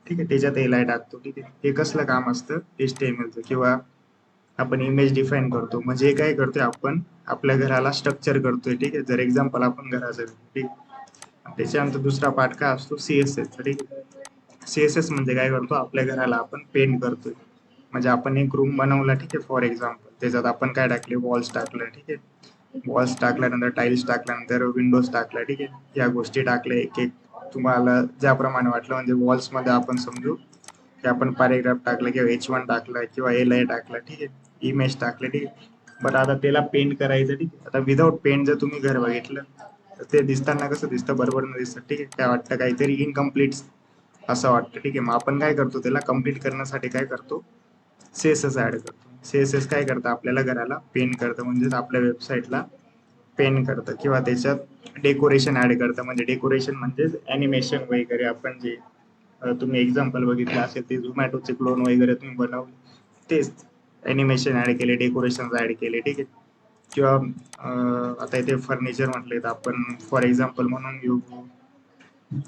ठीक आहे, त्याच्यात LI टाकतो. ठीक आहे, हे कसलं काम असतं HTMLचं. किंवा आपण इमेज डिफाईन करतो, म्हणजे हे काय करतोय, आपण आपल्या घराला स्ट्रक्चर करतोय. ठीक आहे, जर एक्झाम्पल आपण घराचं, ठीक, त्याच्यानंतर दुसरा पार्ट काय असतो, CSS. ठीक आहे, CSS म्हणजे काय करतो, आपल्या घराला आपण पेंट करतोय. म्हणजे आपण एक रूम बनवला, ठीक आहे, फॉर एक्झाम्पल, त्याच्यात आपण काय टाकले, वॉल्स टाकलं. ठीक आहे, वॉल्स टाकल्यानंतर टाईल्स टाकल्यानंतर विंडोज टाकल्या. ठीक आहे, या गोष्टी टाकल्या एक एक तुम्हाला ज्याप्रमाणे वाटलं. म्हणजे वॉल्स मध्ये आपण समजू की आपण पॅरेग्राफ टाकलं किंवा H1 टाकलं किंवा LI टाकलं. ठीक आहे, इमेज टाकले. ठीक आहे, बट आता त्याला पेंट करायचं. ठीक आहे, आता विदाऊट पेंट जर तुम्ही घर बघितलं तर ते दिसताना कसं दिसतं, बरोबर न दिसतं. ठीक आहे, काय वाटतं, काहीतरी इनकम्प्लीट असं वाटतं. ठीक आहे, मग आपण काय करतो, त्याला कम्प्लीट करण्यासाठी काय करतो, CSS ऍड करतो. CSS काय करतं, आपल्याला घराला पेंट करतं, म्हणजेच आपल्या वेबसाईटला पेन करतं किंवा त्याच्यात डेकोरेशन ऍड करतं. म्हणजे डेकोरेशन म्हणजे ॲनिमेशन वगैरे आपण जे तुम्ही एक्झाम्पल बघितलं असेल ते झोमॅटोचे क्लोन वगैरे तुम्ही बनवले तेच ॲनिमेशन ऍड केले, डेकोरेशन ऍड केले, ठीक आहे. किंवा आता इथे फर्निचर म्हटले तर आपण फॉर एक्झाम्पल म्हणून घेऊ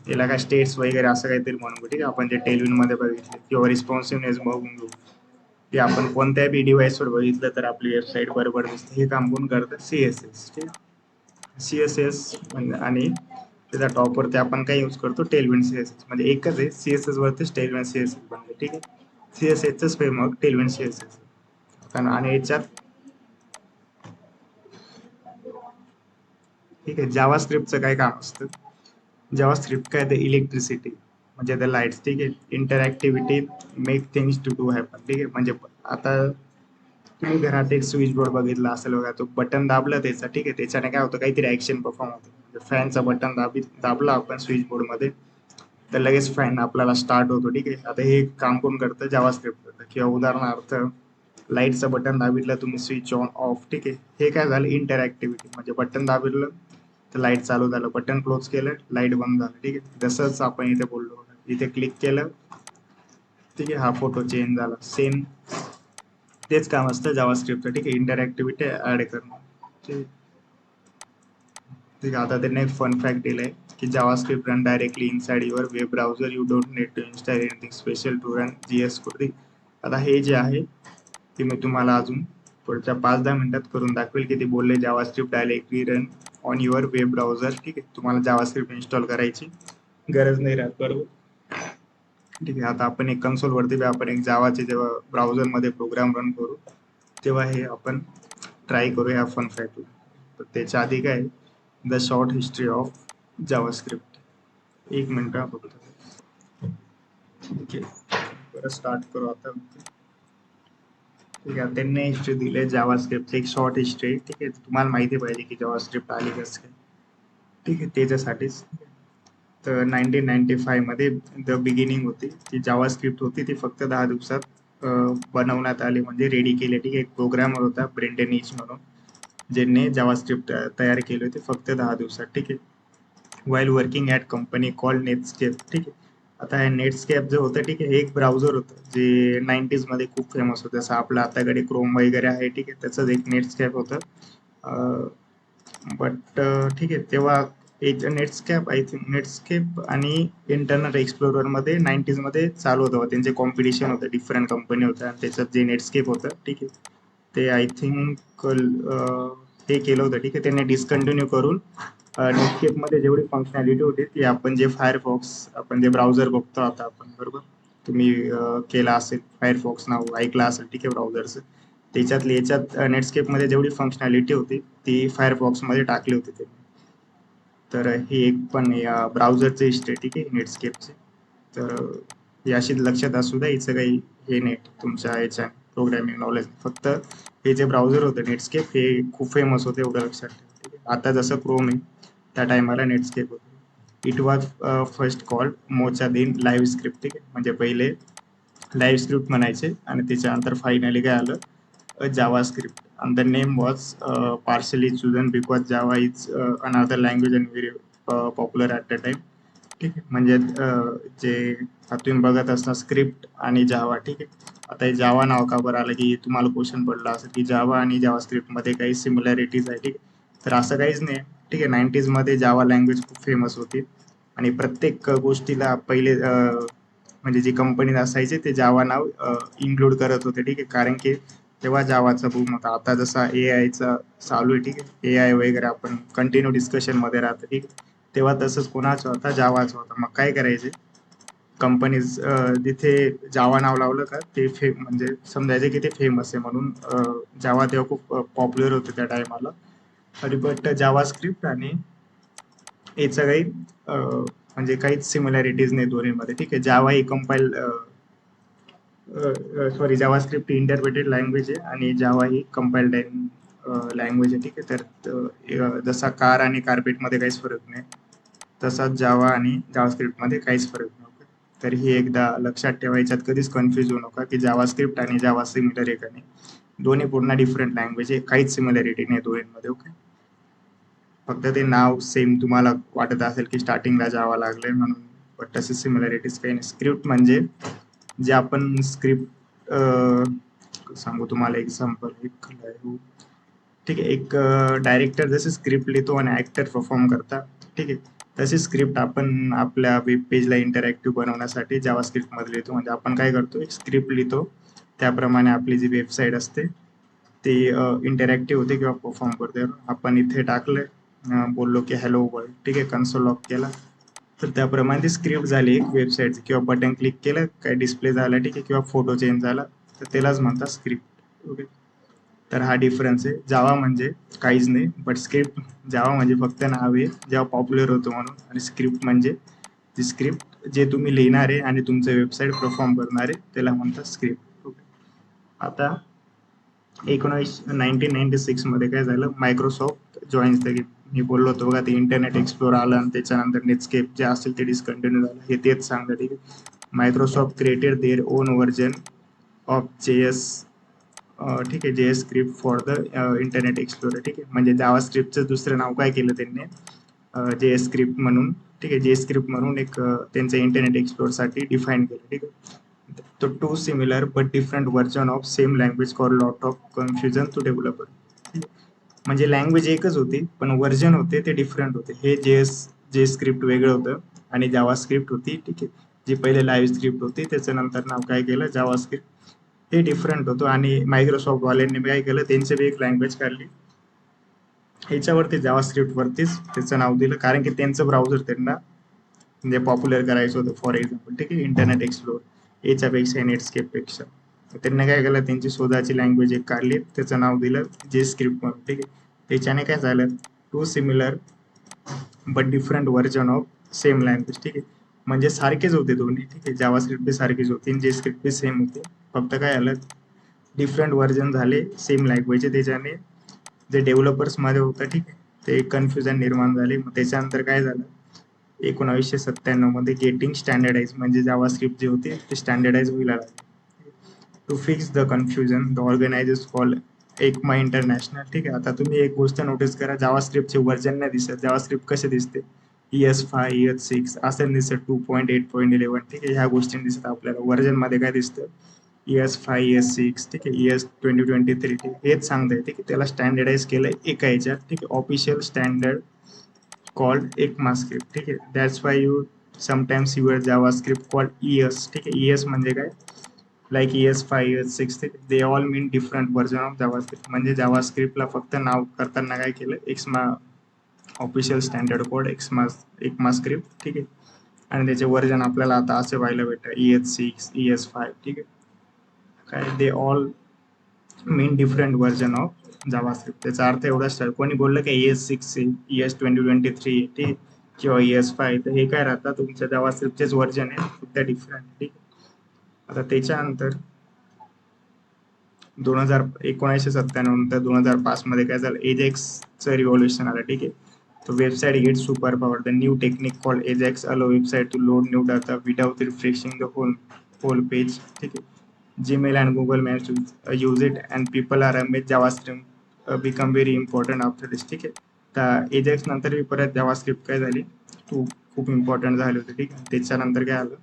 याला काय स्टेट्स वगैरे असं काहीतरी म्हणू, ठीक आहे. आपण जे टेलिव्हिजन मध्ये बघितले किंवा रिस्पॉन्सिव्हनेस बघून घेऊ की आपण कोणत्या बी डिव्हाइसवर बघितलं तर आपली वेबसाईट बरोबर दिसते. हे काम कोण करतं? CSS, ठीक आहे. CSS आणि त्याच्या टॉपवरती आपण काय यूज करतो? Tailwind CSS. म्हणजे एकच आहे, CSS वरतीच टेलविंड CSS बनले, ठीक आहे. CSS फ्रेमवर्क टेलविंड CSS आणि याच्यात ठीक आहे. जावा स्क्रिप्टचं काय काम असतं? जावा स्क्रिप्ट काय ते इलेक्ट्रिसिटी म्हणजे ते लाईट्स, ठीक आहे. Interactivity make things to do happen, ठीक आहे. म्हणजे आता तुम्ही घरात एक स्विच बोर्ड बघितला असेल बघा, तो बटन दाबला त्याचा, ठीक आहे. त्याच्याने काय होतं? काहीतरी ऍक्शन परफॉर्म होतं. म्हणजे फॅनचा बटन दाबला आपण स्विच बोर्ड मध्ये तर लगेच फॅन आपल्याला स्टार्ट होतो, ठीक आहे. आता हे काम कोण करतं? जावा स्क्रिप्ट करतं. किंवा उदाहरणार्थ लाईटचं बटन दाबितलं तुम्ही, स्विच ऑन ऑफ, ठीक आहे. हे काय झालं? इंटरॅक्टिव्हिटी म्हणजे बटन दाबितलं तर लाईट चालू झालं, बटन क्लोज केलं लाईट बंद झालं, ठीक आहे. जसंच आपण इथे बोललो, इथे क्लिक केलं, ठीक आहे, हा फोटो चेंज झाला. सेम तेच काम असतं जावा स्क्रिप्टचं, ठीक आहे. इंटरॅक्टिव्हिटी ऍड करणं, ठीक आहे. ठीक आहे. आता त्यांनी एक फन फॅक्ट दिलंय की JavaScript run directly inside your web browser, you don't need to install anything special to run JS code. आता हे जे आहे ते मी तुम्हाला अजून पुढच्या 5-10 मिनिटात करून दाखवेल की ते बोलले JavaScript directly run on your web browser, ठीक आहे. तुम्हाला जावा स्क्रिप्ट इन्स्टॉल करायची गरज नाही राहत, बरोबर. ठीक आहे. आता आपण एक कन्सोल वरती आपण एक जावाचे जेव्हा ब्राउझर मध्ये प्रोग्राम रन करू तेव्हा हे आपण ट्राय करूया फन फॅक्टला. तर त्याच्या आधी काय the short history of Java script. एक मिनिट फक्त. ठीक आहे, परत स्टार्ट करू आता. ठीक आहे, त्यांनी हिस्ट्री दिली जावा स्क्रिप्ट एक शॉर्ट हिस्ट्री, ठीक आहे. तुम्हाला माहिती पाहिजे की जावा स्क्रिप्ट आली कसं काय, ठीक आहे. त्याच्यासाठीच तर 1995 मध्ये द बिगिनिंग होती ती जावा स्क्रिप्ट होती, ती फक्त 10 दिवसात बनवण्यात आली, म्हणजे रेडी केली, ठीक आहे. एक प्रोग्रामर होता ब्रेंडन इच म्हणून ज्यांनी जावा स्क्रिप्ट तयार केली होती फक्त 10 दिवसात, ठीक आहे. While working at company called Netscape, ठीक आहे. आता हे नेटस्केप जे होतं, ठीक आहे, हे एक ब्राउझर होतं जे 90s मध्ये खूप फेमस होतं. जसं आपलं आताकडे क्रोम वगैरे आहे, ठीक आहे, त्याचंच एक नेटस्केप होतं. बट ठीक आहे, तेव्हा एक नेटस्केप आय थिंक नेटस्केप आणि इंटरनेट एक्सप्लोरर मध्ये 90s मध्ये चालू होतं, त्यांचे कॉम्पिटिशन होतं, डिफरंट कंपनी होत्या आणि त्याच्यात जे नेटस्केप होतं, ठीक आहे, ते आय थिंक हे केलं होतं, ठीक आहे. त्यांनी डिस्कंटिन्यू करून नेटस्केप मध्ये जेवढी फंक्शनॅलिटी होती ती आपण जे फायरफॉक्स आपण जे ब्राउझर बघतो आता आपण, बरोबर, तुम्ही केला असेल फायरफॉक्स नाव ऐकलं असेल, ठीक आहे, ब्राउझरचं. त्याच्यातली याच्यात नेटस्केप मध्ये जेवढी फंक्शनॅलिटी होती ती फायरफॉक्स मध्ये टाकली होती ते. तर ही एक पण या ब्राउझरचे हिस्ट्री, ठीक आहे, नेटस्केपचे. तर हे अशी लक्षात असू द्या, हिचं काही हे नेट तुमच्या याच्या प्रोग्रामिंग नॉलेज, फक्त हे जे ब्राउझर होतं नेटस्केप हे खूप फेमस होते, एवढं लक्षात ठेवा, ठीक आहे. आता जसं क्रोम आहे त्या टायमाला नेटस्केप होतं. It was first called mocha दिन लाईव्ह स्क्रिप्ट, ठीक आहे. म्हणजे पहिले लाईव्ह स्क्रिप्ट म्हणायचे आणि त्याच्यानंतर फायनली काय आलं जावा script. and the name was partially chosen because Java is another language and very popular at the time, ठीक आहे. म्हणजे जे आता तुम्ही बघत असता स्क्रिप्ट आणि जावा, ठीक आहे. आता हे जावा नाव का बरं आलं की तुम्हाला क्वेश्चन पडला असेल की जावा आणि जावा स्क्रिप्ट मध्ये काही सिमिलॅरिटीज आहे, ठीक आहे. तर असं काहीच नाही, ठीक आहे. 90s मध्ये जावा लँग्वेज खूप फेमस होती आणि प्रत्येक गोष्टीला पहिले म्हणजे जी कंपनी असायचे ते जावा नाव इन्क्लूड करत होते, ठीक आहे. कारण की तेव्हा जावाचा बूम होता. आता जसा AI चा चालू आहे, ठीक आहे, AI वगैरे आपण कंटिन्यू डिस्कशन मध्ये राहतं, ठीक आहे. तेव्हा तसंच कोणाचा होता? जावाचा होता. मग काय करायचे कंपनीज जिथे जावा नाव लावलं का ते म्हणजे समजायचे की ते फेमस आहे म्हणून जावा तेव्हा खूप पॉप्युलर होते त्या टायमाला. आणि बट जावा स्क्रिप्ट आणि याचं काही म्हणजे काहीच सिमिलॅरिटीज नाही दोन्हीमध्ये, ठीक आहे. जावा ही कंपाईल सॉरी जावा स्क्रिप्ट इंटरप्रेटेड लँग्वेज आहे आणि जावा ही कंपाइल्ड लँग्वेज आहे, ठीक आहे. तर जसा कार आणि कार्पेट मध्ये काहीच फरक नाही तसाच जावा आणि जावा स्क्रिप्ट मध्ये काहीच फरक नाही, okay? तर ही एकदा लक्षात ठेवायच्यात, कधीच कन्फ्युज होऊ नका की जावा स्क्रिप्ट आणि जावा सिमिलर आहे का नाही. दोन्ही पूर्ण डिफरंट लँग्वेज आहे, काहीच सिमिलॅरिटी नाही दोन्हीमध्ये, ओके. फक्त ते नाव सेम तुम्हाला वाटत असेल की स्टार्टिंगला जावा लागलंय म्हणून, बट तसे सिमिलॅरिटीज काही नाही. स्क्रिप्ट म्हणजे जे आपण स्क्रिप्ट सांगू तुम्हाला एक्झाम्पल एक ठीक आहे. एक डायरेक्टर जसे स्क्रिप्ट लिहितो आणि ऍक्टर परफॉर्म करतात, ठीक आहे, तशी स्क्रिप्ट आपण आपल्या वेब पेजला इंटरॅक्टिव्ह बनवण्यासाठी जावास्क्रिप्ट मध्ये लिहितो. म्हणजे आपण काय करतो, एक स्क्रिप्ट लिहितो, त्याप्रमाणे आपली जी वेबसाईट असते ते इंटरॅक्टिव्ह होते किंवा परफॉर्म करते. आपण इथे टाकलंय, बोललो की हॅलो वर्ल्ड, ठीक आहे, कन्सोल लॉक केला, तर त्याप्रमाणे ती स्क्रिप्ट झाली एक वेबसाईटची. किंवा बटन क्लिक केलं काय डिस्प्ले झाला, ठीक आहे, किंवा फोटो चेंज झाला, तर त्यालाच म्हणतात स्क्रिप्ट. ओके, तर हा डिफरन्स आहे. जावा म्हणजे काहीच नाही, बट स्क्रिप्ट, जावा म्हणजे फक्त नाव आहे जेव्हा पॉप्युलर होतो म्हणून, आणि स्क्रिप्ट म्हणजे ती स्क्रिप्ट जे तुम्ही लिहिणार आहे आणि तुमचं वेबसाईट परफॉर्म करणार आहे त्याला म्हणतात स्क्रिप्ट. ओके, आता 1996 मध्ये काय झालं, मायक्रोसॉफ्ट जॉईन झाली. मी बोललो होतो बघा, ते इंटरनेट एक्सप्लोर आलं आणि त्याच्यानंतर नेटस्केप जे असेल ते डिस्कंटिन्यू झालं, हे तेच सांगतं. ठीक आहे, Microsoft created their own version of JS, ठीक आहे, JS script for the internet explorer. ठीक आहे, म्हणजे जावा स्क्रिप्टचं दुसरं नाव काय केलं त्यांनी, जेएस स्क्रिप्ट म्हणून. ठीक आहे, जेएस स्क्रिप्ट म्हणून एक त्यांचं इंटरनेट एक्सप्लोरसाठी डिफाईन केलं. ठीक आहे, तो two similar but different version of same language call lot of confusion to developer. म्हणजे लँग्वेज एकच होती पण व्हर्जन होते ते डिफरंट होते. हे जे स्क्रिप्ट वेगळं होतं आणि जावा स्क्रिप्ट होती, ठीक आहे, जी पहिले लाईव्ह स्क्रिप्ट होती त्याचं नंतर नाव काय केलं जावा स्क्रिप्ट, हे डिफरंट होतं. आणि मायक्रोसॉफ्ट वाल्यांनी काय केलं, त्यांची बी एक लँग्वेज काढली ह्याच्यावरती, जावा स्क्रिप्ट वरतीच त्याचं नाव दिलं, कारण की त्यांचं ब्राउझर त्यांना म्हणजे पॉप्युलर करायचं होतं. फॉर एक्झाम्पल, ठीक आहे, इंटरनेट एक्सप्लोर याच्यापेक्षा नेटस्केप पेक्षा, त्यांनी काय केलं, त्यांची स्वतःची लँग्वेज एक काढली, त्याचं नाव दिलं जे स्क्रिप्ट म्हणून. ठीक आहे, त्याच्याने काय झालं, two similar but different version of same language. ठीक आहे, म्हणजे सारखेच होते दोन्ही. ठीक आहे, जावा स्क्रिप्ट बी सारखीच होती, जे स्क्रिप्ट बी सेम होते, फक्त काय आलं, डिफरंट व्हर्जन झाले सेम लँग्वेजचे. त्याच्याने जे डेव्हलपर्स मध्ये होतं, ठीक आहे, ते कन्फ्युजन निर्माण झाले. मग त्याच्यानंतर काय झालं, 1997 मध्ये गेटिंग स्टँडर्डाइज, म्हणजे जावा स्क्रिप्ट जे होते ते स्टँडर्डाइज व्हायला लागले. To fix the confusion the organizers call ECMA international. ठीक आहे, आता तुम्ही एक गोष्ट नोटीस करा, जावा स्क्रिप्टचे व्हर्जन नाही दिसत. जावा स्क्रिप्ट कसे दिसते, ES5 ES6 असं दिसत, 2.8.11. ठीक आहे, ह्या गोष्टी दिसत आपल्याला. व्हर्जन मध्ये काय दिसतं, ES5 ES6, ठीक आहे, ES2023. ठीक आहे, हेच सांगताय. ठीक आहे, त्याला स्टँडर्डाइज केलंय एका ह्याच्यात. ठीक आहे, ऑफिशियल स्टँडर्ड called ECMAScript. ठीक आहे, that's why you sometimes your JavaScript called ES. ठीक आहे, ES म्हणजे काय, like ES5 ES6, they all mean different version of JavaScript. म्हणजे JavaScriptला फक्त नाव करताना काय केलं, एक्समा ऑफिशियल स्टँडर्ड कोड ECMAScript. ठीक आहे, आणि त्याचे व्हर्जन आपल्याला आता असे व्हायला भेटतं, ES6 ES5. ठीक आहे, काय they all mean different version of JavaScript. त्याचा अर्थ एवढाच आहे, कोणी बोललं की ES6 ES2023 ठीक, किंवा ES5, तर हे काय राहतात, तुमच्या जावास्क्रिप्टचेच व्हर्जन आहे, फक्त डिफरंट. ठीक, आता त्याच्यानंतर 1997 नंतर 2005 मध्ये काय झालं, एजेक्सचं रिव्होल्युशन आलं. ठीक आहे, तो website get super power. The new technique called AJAX allow website to load new data without refreshing the whole page. ठीक आहे, Gmail and Google Maps use it and people are amazed. JavaScript become very important after this. ठीक आहे, तर एजेक्स नंतर परत जावास्क्रिप्ट काय झाली, खूप इम्पॉर्टंट झाली होती. ठीक आहे, त्याच्यानंतर काय आलं,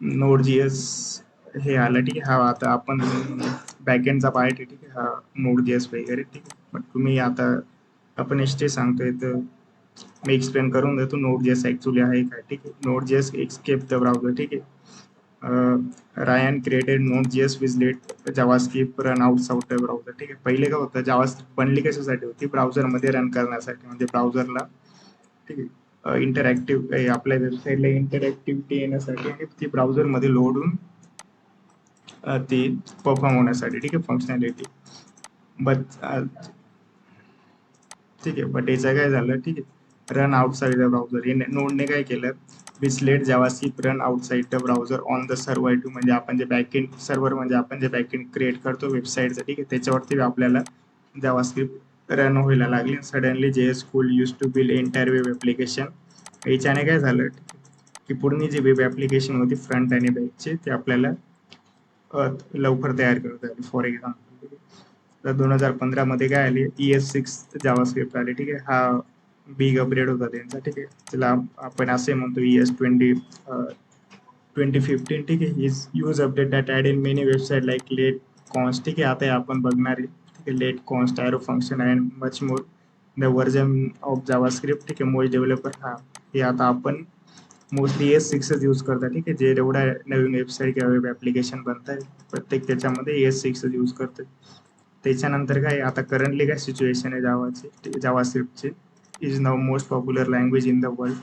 नोड जीएस हे आलं. ठीक आहे, हा आता आपण बॅकएंडचा पार्ट आहे. ठीक आहे, हा नोड जीएस वगैरे. ठीक आहे, पण तुम्ही आता आपण एसटी सांगतोय तर मी एक्सप्लेन करून देतो नोड जीएस ऍक्च्युली आहे काय. ठीक आहे, node JS escape the browser. ठीक आहे, Ryan created node JS which let JavaScript run outside the browser. ठीक आहे, पहिले काय होतं, जावास्क्रिप्ट बनली कशासाठी होती, ब्राउझर मध्ये रन करण्यासाठी, म्हणजे ब्राउझरला, ठीक आहे, इंटरॅक्टिव्ह आपल्या वेबसाईटला इंटरॅक्टिव्हिटी येण्यासाठी आणि ती ब्राउझर मध्ये लोड होऊन ती परफॉर्म होण्यासाठी. ठीक आहे, फंक्शनॅलिटी. बट ठीक आहे, बट याचं काय झालं, ठीक आहे, रन आउटसाइड द ब्राउझर. हे नोडने काय केलं, which let JavaScript run outside the browser on the server too, म्हणजे आपण जे बॅकएंड सर्व्हर, म्हणजे आपण जे बॅकएंड क्रिएट करतो वेबसाईटचं, ठीक आहे, त्याच्यावरती आपल्याला जावास्क्रिप्ट रन व्हायला लागली. Suddenly JS cool use to build entire web application. याच्याने काय झालं की पूर्ण जी वेब ॲप्लिकेशन होती फ्रंट आणि बॅकची, ते आपल्याला लवकर तयार करता आली. फॉर एक्झाम्पल, तर 2015 मध्ये काय आली, ES6 जावास्क्रिप्ट आली. ठीक आहे, हा बिग अपडेट होता त्यांचा, ठीक आहे. त्याला आपण असे म्हणतो ES 2015, ठीक आहे. Is use update that add in many website like let const, ठीक आहे. आता हे आपण बघणार आहे, ठीक आहे. Let const, arrow function and much more the version of JavaScript, ठीक आहे. मोस्ट डेव्हलपर हे आता आपण मोस्टली ES6 यूज करतात, ठीक आहे. जे एवढ्या नवीन वेबसाईट किंवा वेब ॲप्लिकेशन बनतात प्रत्येक त्याच्यामध्ये ES6 यूज करतात. त्याच्यानंतर काय आता करंटली काय सिच्युएशन आहे जावाची, जावास्क्रिप्टची is now most popular language in the world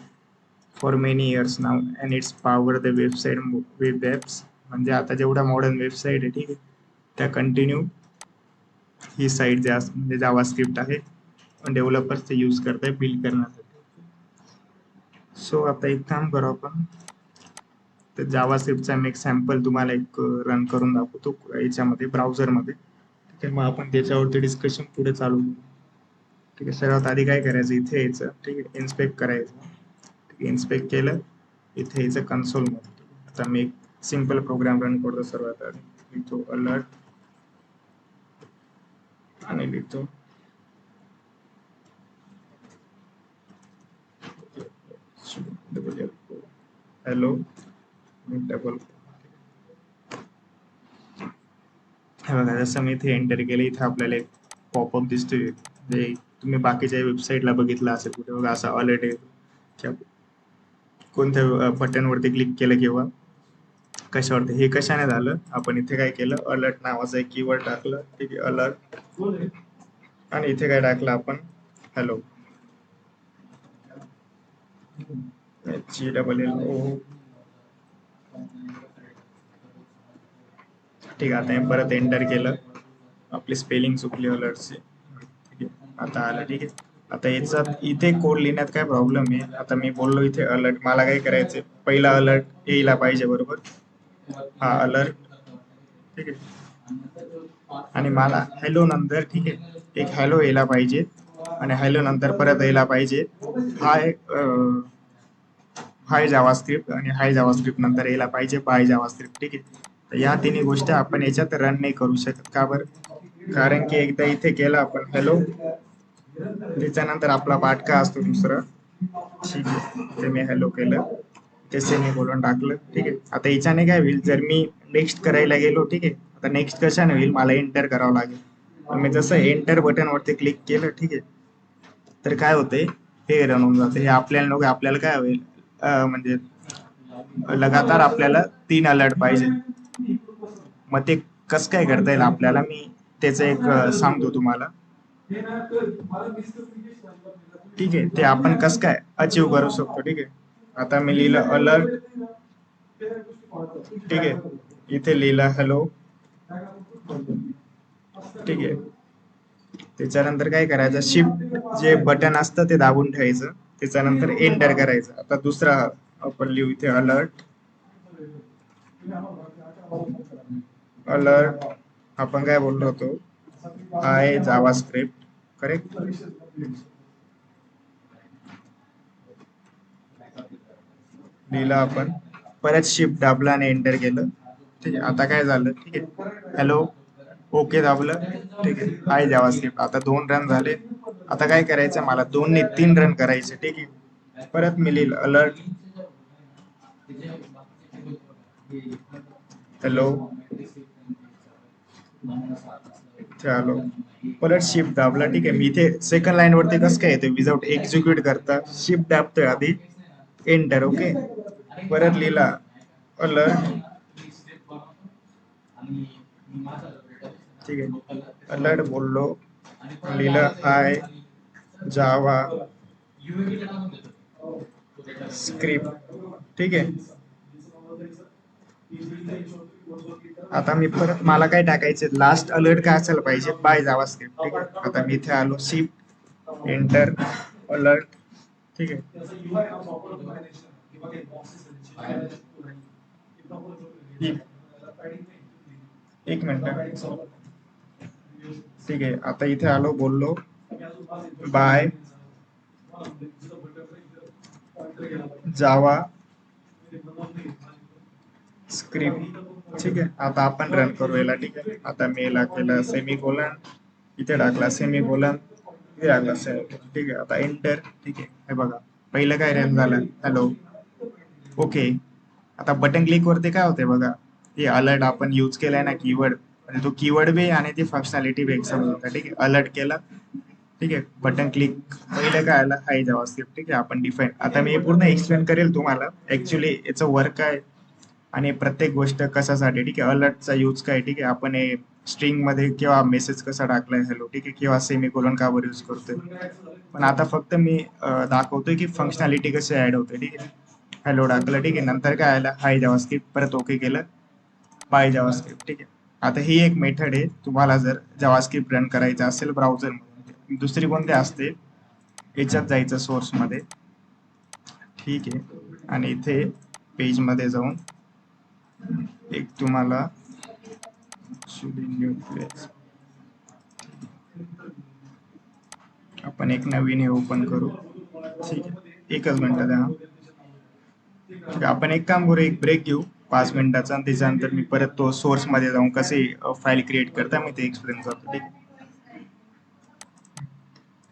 for many years now and it's power the website web apps. म्हणजे आता जेवढ्या मॉडर्न वेबसाईट आहे, ठीक आहे, त्या कंटिन्यू ही साईट म्हणजे जावास्क्रिप्ट आहे, डेव्हलपर्स ते यूज करताय बिल्ड करण्यासाठी. सो आता एक काम करू आपण, तर जावास्क्रिप्टचा मी एक सॅम्पल तुम्हाला एक रन करून दाखवतो याच्यामध्ये ब्राउझरमध्ये, ठीक आहे. मग आपण त्याच्यावरती डिस्कशन पुढे चालू करू, ठीक आहे. सर्वात आधी काय करायचं, इथे यायचं, ठीक आहे. इन्स्पेक्ट करायचं, ठीक आहे. इन्स्पेक्ट केलं, इथे यायचं कन्सोलमध्ये. आता मी एक सिम्पल प्रोग्राम रन करतो. सर्वात आधी लिहितो अलर्ट आणि लिहितो हॅलो डबल. हे बघा, जसं मी इथे एंटर केलं, इथे आपल्याला एक पॉपअप दिसतोय. म्हणजे तुम्ही बाकीच्या वेबसाईटला बघितलं असेल कुठे बघा, असा अलर्ट आहे, कोणत्या बटनवरती क्लिक केलं किंवा कशावरती. हे कशाने झालं, आपण इथे काय केलं, अलर्ट नावाचा एक कीवर्ड टाकलं, ठीक आहे. अलर्ट, आणि इथे काय टाकलं आपण, हॅलो HELLO, ठीक आहे. आता हे परत एंटर केलं, आपली स्पेलिंग चुकली अलर्टची, ठीक आहे. आता आलं, ठीक आहे. आता याचा इथे कोड लिहिण्यात काय प्रॉब्लेम आहे, आता मी बोललो इथे अलर्ट, मला काय करायचंय, पहिला अलर्ट यायला पाहिजे, बरोबर. हा अलर्ट, ठीक आहे. आणि मला हॅलो नंतर, ठीक आहे, एक हॅलो यायला पाहिजे, आणि हॅलो नंतर परत यायला पाहिजे हाय, हाय जावास्क्रिप्ट, आणि हाय जावास्क्रिप्ट नंतर यायला पाहिजे बाय जावास्क्रिप्ट, ठीक आहे. तर या तिन्ही गोष्टी आपण याच्यात रन नाही करू शकत. का बरं, कारण की एकदा इथे केलं आपण हॅलो, त्याच्यानंतर आपला पाठ काय असतो दुसरं, ठीक आहे. ते मी हॅलो केलं, ते सेमी बोलून टाकलं, ठीक आहे. आता याच्याने काय होईल, जर मी नेक्स्ट करायला गेलो, ठीक आहे, आता नेक्स्ट कशाने होईल, मला एंटर करावं लागेल. मी जसं एंटर बटन वरती क्लिक केलं, ठीक आहे, तर काय होते, हे रन होऊन जाते. हे आपल्याला काय होईल, म्हणजे लगातार आपल्याला 3 अलर्ट पाहिजे. मग ते कसं काय करता येईल आपल्याला, मी त्याचं एक सांगतो तुम्हाला, ठीक आहे. ते आपण कसं काय अचीव करू शकतो, ठीक आहे. आता मी लिहिलं अलर्ट, ठीक आहे. इथे लिहिलं हॅलो, ठीक आहे. त्याच्यानंतर काय करायचं, शिफ्ट जे बटन असतं ते दाबून ठेवायचं, त्याच्यानंतर एंटर करायचं. आता दुसरा आपण लिहू इथे अलर्ट, अलर्ट, आपण काय बोललो होतो, हाय जावास्क्रिप्ट, करेक्ट. लिहिलं आपण, परत शिफ्ट दाबला आणि एंटर केलं, ठीक आहे. आता काय झालं, ठीक आहे, हॅलो, ओके दाबलं, ठीक आहे, हाय जावास्क्रिप्ट. आता 2 रन झाले. आता काय करायचं, मला 2 ने 3 रन करायचे, ठीक आहे. परत मी लिहिलं अलर्ट, हॅलो, इथे आलो, परत शिफ्ट दाबला, ठीक आहे. मी इथे सेकंड लाईन वरती कसं काय येते, विदाउट एक्झिक्यूट करता शिफ्ट दाबतोय आधी, एंटर, ओके. परत लिहिला अलर्ट, ठीक आहे, अलर्ट बोललो, लिहिलं हाय जावा स्क्रिप्ट, ठीक आहे. आता मी परत, मला काय टाकायचं, लास्ट अलर्ट काय असायला पाहिजे, बाय जावा स्क्रिप्ट, ठीक आहे. आता मी इथे आलो, शिफ्ट एंटर अलर्ट, ठीक आहे. एक मिनिट, ठीक आहे. आता इथे आलो, बोललो बाय जावा स्क्रिप्ट, ठीक आहे. आता आपण रन करू याला, ठीक आहे. आता मी याला केलं सेमी कोलन, इथे टाकला सेमी कोलन, हे आलं असेल. ठीक आहे, आता एंटर. ठीक आहे, हे बघा पहिलं काय रन झालं, हॅलो. ओके, आता बटन क्लिक वरती काय होते बघा, हे अलर्ट आपण यूज केलाय ना कीवर्ड, म्हणजे तो कीवर्ड बी आणि ती फंक्शनॅलिटी बी एक समजतं. ठीक आहे, अलर्ट केला. ठीक आहे, बटन क्लिक. पहिलं काय आलं, हाय जावास्क्रिप्ट. ठीक आहे, आपण डिफाईन. आता मी हे पूर्ण एक्सप्लेन करेल तुम्हाला ऍक्च्युली याचं वर्क काय आणि प्रत्येक गोष्ट कशासाठी. ठीक आहे, अलर्टचा यूज काय. ठीक आहे, आपण हे स्ट्रिंग मध्ये किंवा मेसेज कसा टाकलाय हॅलो. ठीक आहे, किंवा सेमीकोलन का बरं यूज करतोय. पण आता फक्त मी दाखवतोय की फंक्शनॅलिटी कशी ऍड होते. ठीक आहे, हॅलो टाकलं. ठीक आहे, नंतर काय आलं, हाय जावास्क्रिप्ट. परत ओके केलं, बाय जावास्क्रिप्ट. ठीक आहे, आता ही एक मेथड आहे. तुम्हाला जर जावास्क्रिप्ट रन करायचं असेल ब्राउझर मध्ये, दुसरी कोणती असते, याच्यात जायचं सोर्स मध्ये. ठीक आहे, आणि इथे पेज मध्ये जाऊन एक तुम्हाला न्यू पेज, आपण एक नवीन हे ओपन करू. ठीक आहे, एकच मिनिट द्या. ठीक आहे, आपण एक काम करू, एक ब्रेक घेऊ 5 मिनिटाचा, आणि त्याच्यानंतर मी परत तो सोर्स मध्ये जाऊन कसे फाईल क्रिएट करता मी ते एक्सप्लेन करतो. ठीक आहे.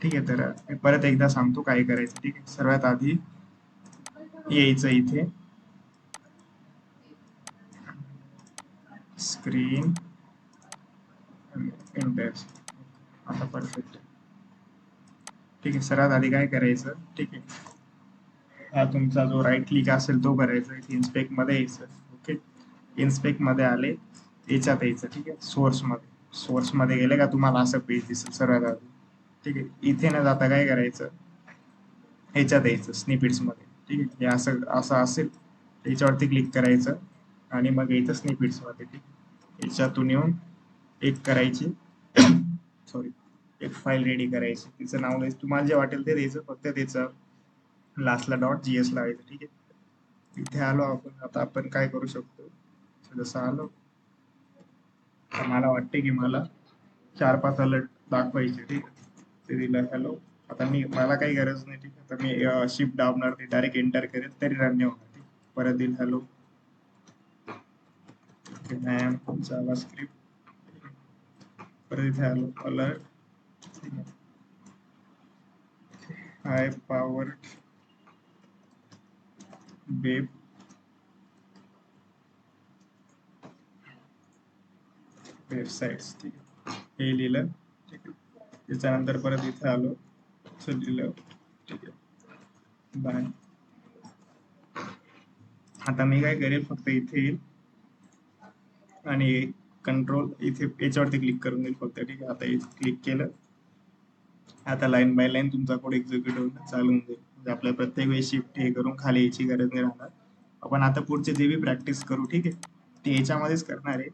ठीक आहे, तर मी परत एकदा सांगतो काय करायचं. ठीक आहे, सर्वात आधी यायचं इथे स्क्रीन इंडेक्स. आता परफेक्ट. ठीक आहे, सर्वात आधी काय करायचं. ठीक आहे, हा तुमचा जो राईट क्लिक असेल तो करायचा. इन्स्पेक्ट मध्ये यायचं. ओके, इन्स्पेक्ट मध्ये आले, याच्यात यायचं. ठीक आहे, सोर्स मध्ये. सोर्स मध्ये गेले का तुम्हाला असं पेज दिसेल सर्वात आधी. ठीक आहे, इथे न जाता काय करायचं, याच्यात यायचं स्निपेट्स मध्ये. ठीक आहे, हे असं असं असेल, याच्यावरती क्लिक करायचं आणि मग यायचं स्निपेट्स मध्ये. ठीक आहे, याच्यातून येऊन एक करायची सॉरी एक फाईल रेडी करायची. तिचं नाव तुम्हाला जे वाटेल ते द्यायचं, फक्त त्याचं लास्टला .gs लावायचं. ठीक आहे, इथे आलो आपण. आता आपण काय करू शकतो, जसं आलो, तर मला वाटते की मला 4-5 अलर्ट दाखवायचे. ठीक आहे, ते दिलं हॅलो. आता मला काही गरज नाही. ठीक आहे, तर मी शिफ्ट दाबणार, ते डायरेक्ट एंटर करेल तरी रन नाही होणार. ठीक, परत देईल हॅलो, जावास्क्रिप्ट. परत इथे आलो, अलर्ट. ठीक आहे, हाय पॉवर वेब वेबसाइट्स. ठीक आहे, हे लिहिलं. ठीक आहे, त्याच्यानंतर परत इथे आलो, असं लिहिलं. ठीक आहे, बाय. आता मी काय करेल, फक्त इथे येईल आणि कंट्रोल इथे याच्यावरती क्लिक करून देईल फक्त. ठीक आहे, आता इथे क्लिक केलं. आता लाईन बाय लाईन तुमचा कोड एक्झिक्यूट होऊन चालू होऊन जाईल. म्हणजे आपल्या प्रत्येक वेळी शिफ्ट हे करून खाली यायची गरज नाही राहणार. आपण आता पुढचे जे बी प्रॅक्टिस करू, ठीक आहे, ते याच्यामध्येच करणार आहे.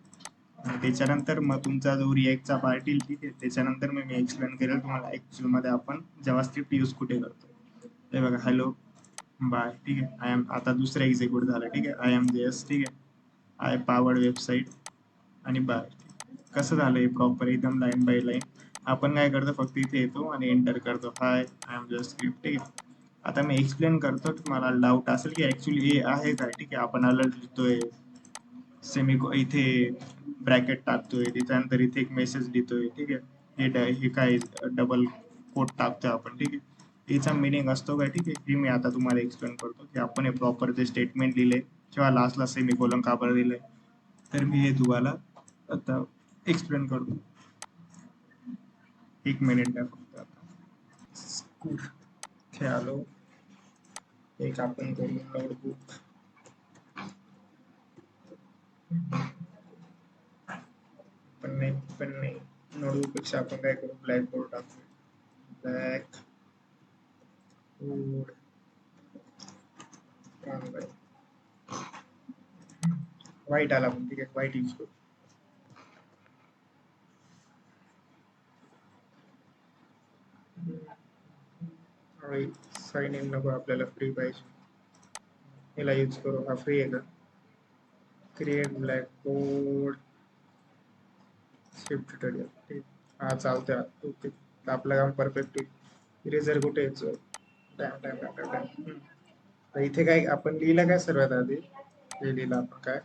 आणि त्याच्यानंतर मग तुमचा जो रिएक्टचा पार्ट येईल, ठीक आहे, त्याच्यानंतर मी एक्सप्लेन करेल तुम्हाला ऍक्च्युअल मध्ये आपण जावास्क्रिप्ट यूज कुठे करतो. हे बघा, हॅलो बाय. ठीक आहे, आय एम, आता दुसरं एक्झिक्यूट झालं. ठीक आहे, आय एम जेएस. ठीक आहे, आय पॉवर्ड वेबसाईट आणि बाय. कसं झालंय प्रॉपर एकदम लाईन बाय लाईन. आपण काय करतो, फक्त इथे येतो आणि एंटर करतो, हाय आय एम जावास्क्रिप्ट. ठीक आहे, आता मी एक्सप्लेन करतो. तुम्हाला डाऊट असेल की ऍक्च्युली हे आहे काय. ठीक आहे, आपण अलर्ट लिहितोय, इथे ब्रॅकेट टाकतोय, त्याच्यानंतर इथे एक मेसेज लिहितोय. ठीक आहे, हे काय डबल कोट टाकतोय आपण. ठीक आहे, याचा मिनिंग असतो काय. ठीक आहे, हे मी आता तुम्हाला एक्सप्लेन करतो की आपण हे प्रॉपर जे स्टेटमेंट लिहिले किंवा लास्टला सेमीकोलन का बरं दिलंय, तर मी हे तुम्हाला आता एक्सप्लेन करतो. एक मिनिट द्या फक्त. आता इथे आलो, एक आपण करू नोटबुक. पण नाही नोटबुक पेक्षा आपण काय करू, ब्लॅक बोर्ड टाकू. ब्लॅक बोर्ड व्हाईट आला पण. ठीक आहे, व्हाईट यूज करू. साइन इन नको आपल्याला, फ्री पाहिजे. याला यूज करू, हा फ्री आहे का. Create black board shift tutorial. ठीक, हा चालतोय. ओके, आपलं काम परफेक्ट होईल. इरेजर कुठे यायचं, time time time time time. तर इथे काय आपण लिहिलं काय सर्वात आधी, हे लिहिलं आपण काय,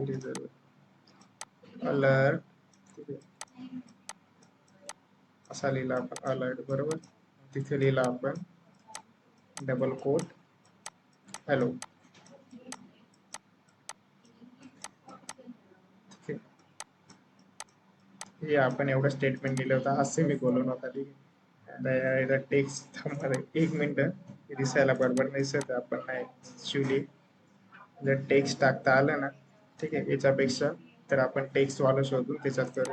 इरेजर अलर्ट. ठीक आहे, असा लिहिला आपण अलर्ट, बरोबर. तिथे लिहिला आपण डबल कोट हॅलो. हे आपण एवढं स्टेटमेंट लिहिलं होतं, हा सेमीकोलन होता, ठीक आहे. आता टेक्स्ट एक मिनिट दिसायला बरोबर नाही दिसत, आपण नाही ऍक्च्युली जर टेक्स्ट टाकता आलं ना, ठीक आहे, याच्यापेक्षा तर आपण टेक्स्ट वाला शोधून त्याच्यात करू.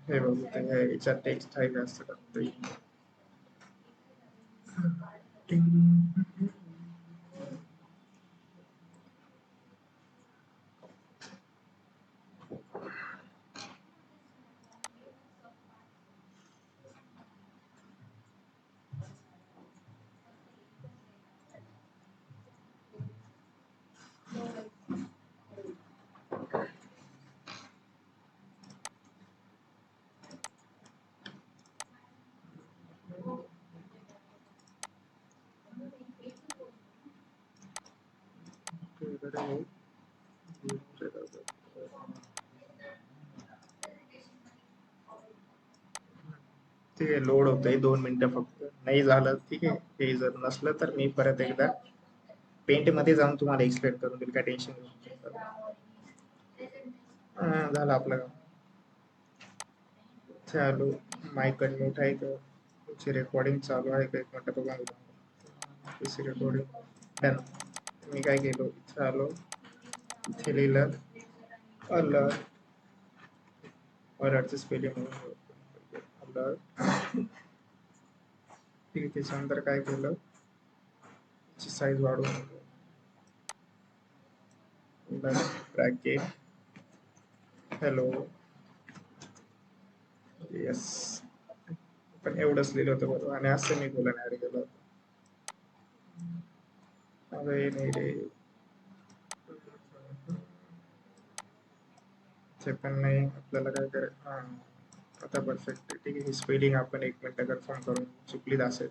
हे बघू ते याच्यात टेक्स्ट आहे का असं करता येईल. ठीक आहे, लोड होतंय 2 मिनिटं फक्त, नाही झालं ठीक आहे. हे जर नसलं तर मी परत एकदा पेंट मध्ये जाऊन तुम्हाला एक्सप्लेन करून देईल, काय टेन्शन घेऊ. झालं आपलं काम. चालू माईक अनम्यूट आहे का, तुमची रेकॉर्डिंग चालू आहे का, एक मिनिट बघा. Recording done. मी काय केलो, इथे आलो, इथे लिहिलं अलर्ट, अलर्टचं स्पेलिंग अलर्ट, ठीक आहे. त्याच्यानंतर काय केलं, साईज वाढवून ब्रॅकेट हॅलो येस, पण एवढंच लिहिलं होतं बरोबर, आणि असं मी बोला ऍड केलं होतं. अरे नाही रे, ते पण नाही, आपल्याला काय करायचं. हां आता परफेक्ट, ठीक आहे. ही स्पेलिंग आपण एक मिनिट कन्फर्म करून, चुकलीच असेल.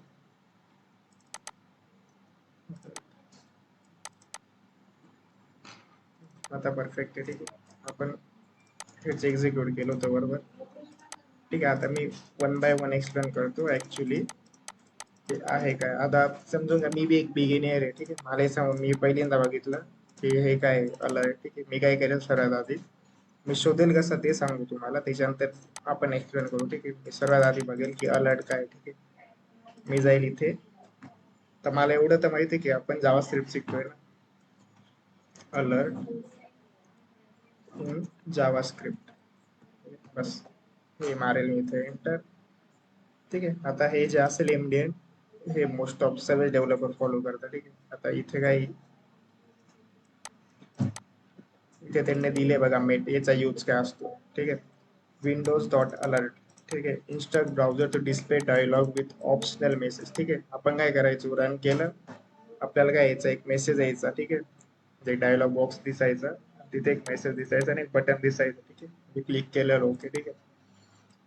आता परफेक्ट आहे, ठीक आहे. आपण हेच एक्झिक्यूट केलं होतं बरोबर, ठीक आहे. आता मी वन बाय वन एक्सप्लेन करतो. ऍक्च्युली ते आहे काय, आता समजून मी बी एक बिगिनियर आहे, ठीक आहे. मला हे सांग, मी पहिल्यांदा बघितलं की हे काय अलर्ट, ठीक आहे. मी काय केलं, सर्वात आधी मी शोधेल कसं ते सांगू तुम्हाला, त्याच्यानंतर आपण एक्सप्लेन करू, ठीक आहे. मी सर्वात आधी बघेल की अलर्ट काय, ठीक आहे. मी जाईल इथे, तर मला एवढं तर माहिती आहे की आपण जावास्क्रिप्ट शिकतोय ना, अलर्ट इन जावास्क्रिप्ट, बस हे मारेल मी इथे एंटर, ठीक आहे. आता हे जे असेल एमडीएन, हे मोस्ट ऑफ सगळे डेव्हलपर फॉलो करतात, ठीक आहे. आता इथे काही इथे त्यांनी दिले बघा, मेट याचा यूज काय असतो, ठीक आहे. विंडोज डॉट अलर्ट, ठीक आहे. Install browser to display dialog with optional message, ठीक आहे. आपण काय करायचं, रन केलं, आपल्याला काय यायचा एक मेसेज यायचा, ठीक आहे. जे डायलॉग बॉक्स दिसायचा, तिथे एक मेसेज दिसायचा आणि एक बटन दिसायचं, ठीक आहे. मी क्लिक केलं ओके, ठीक आहे.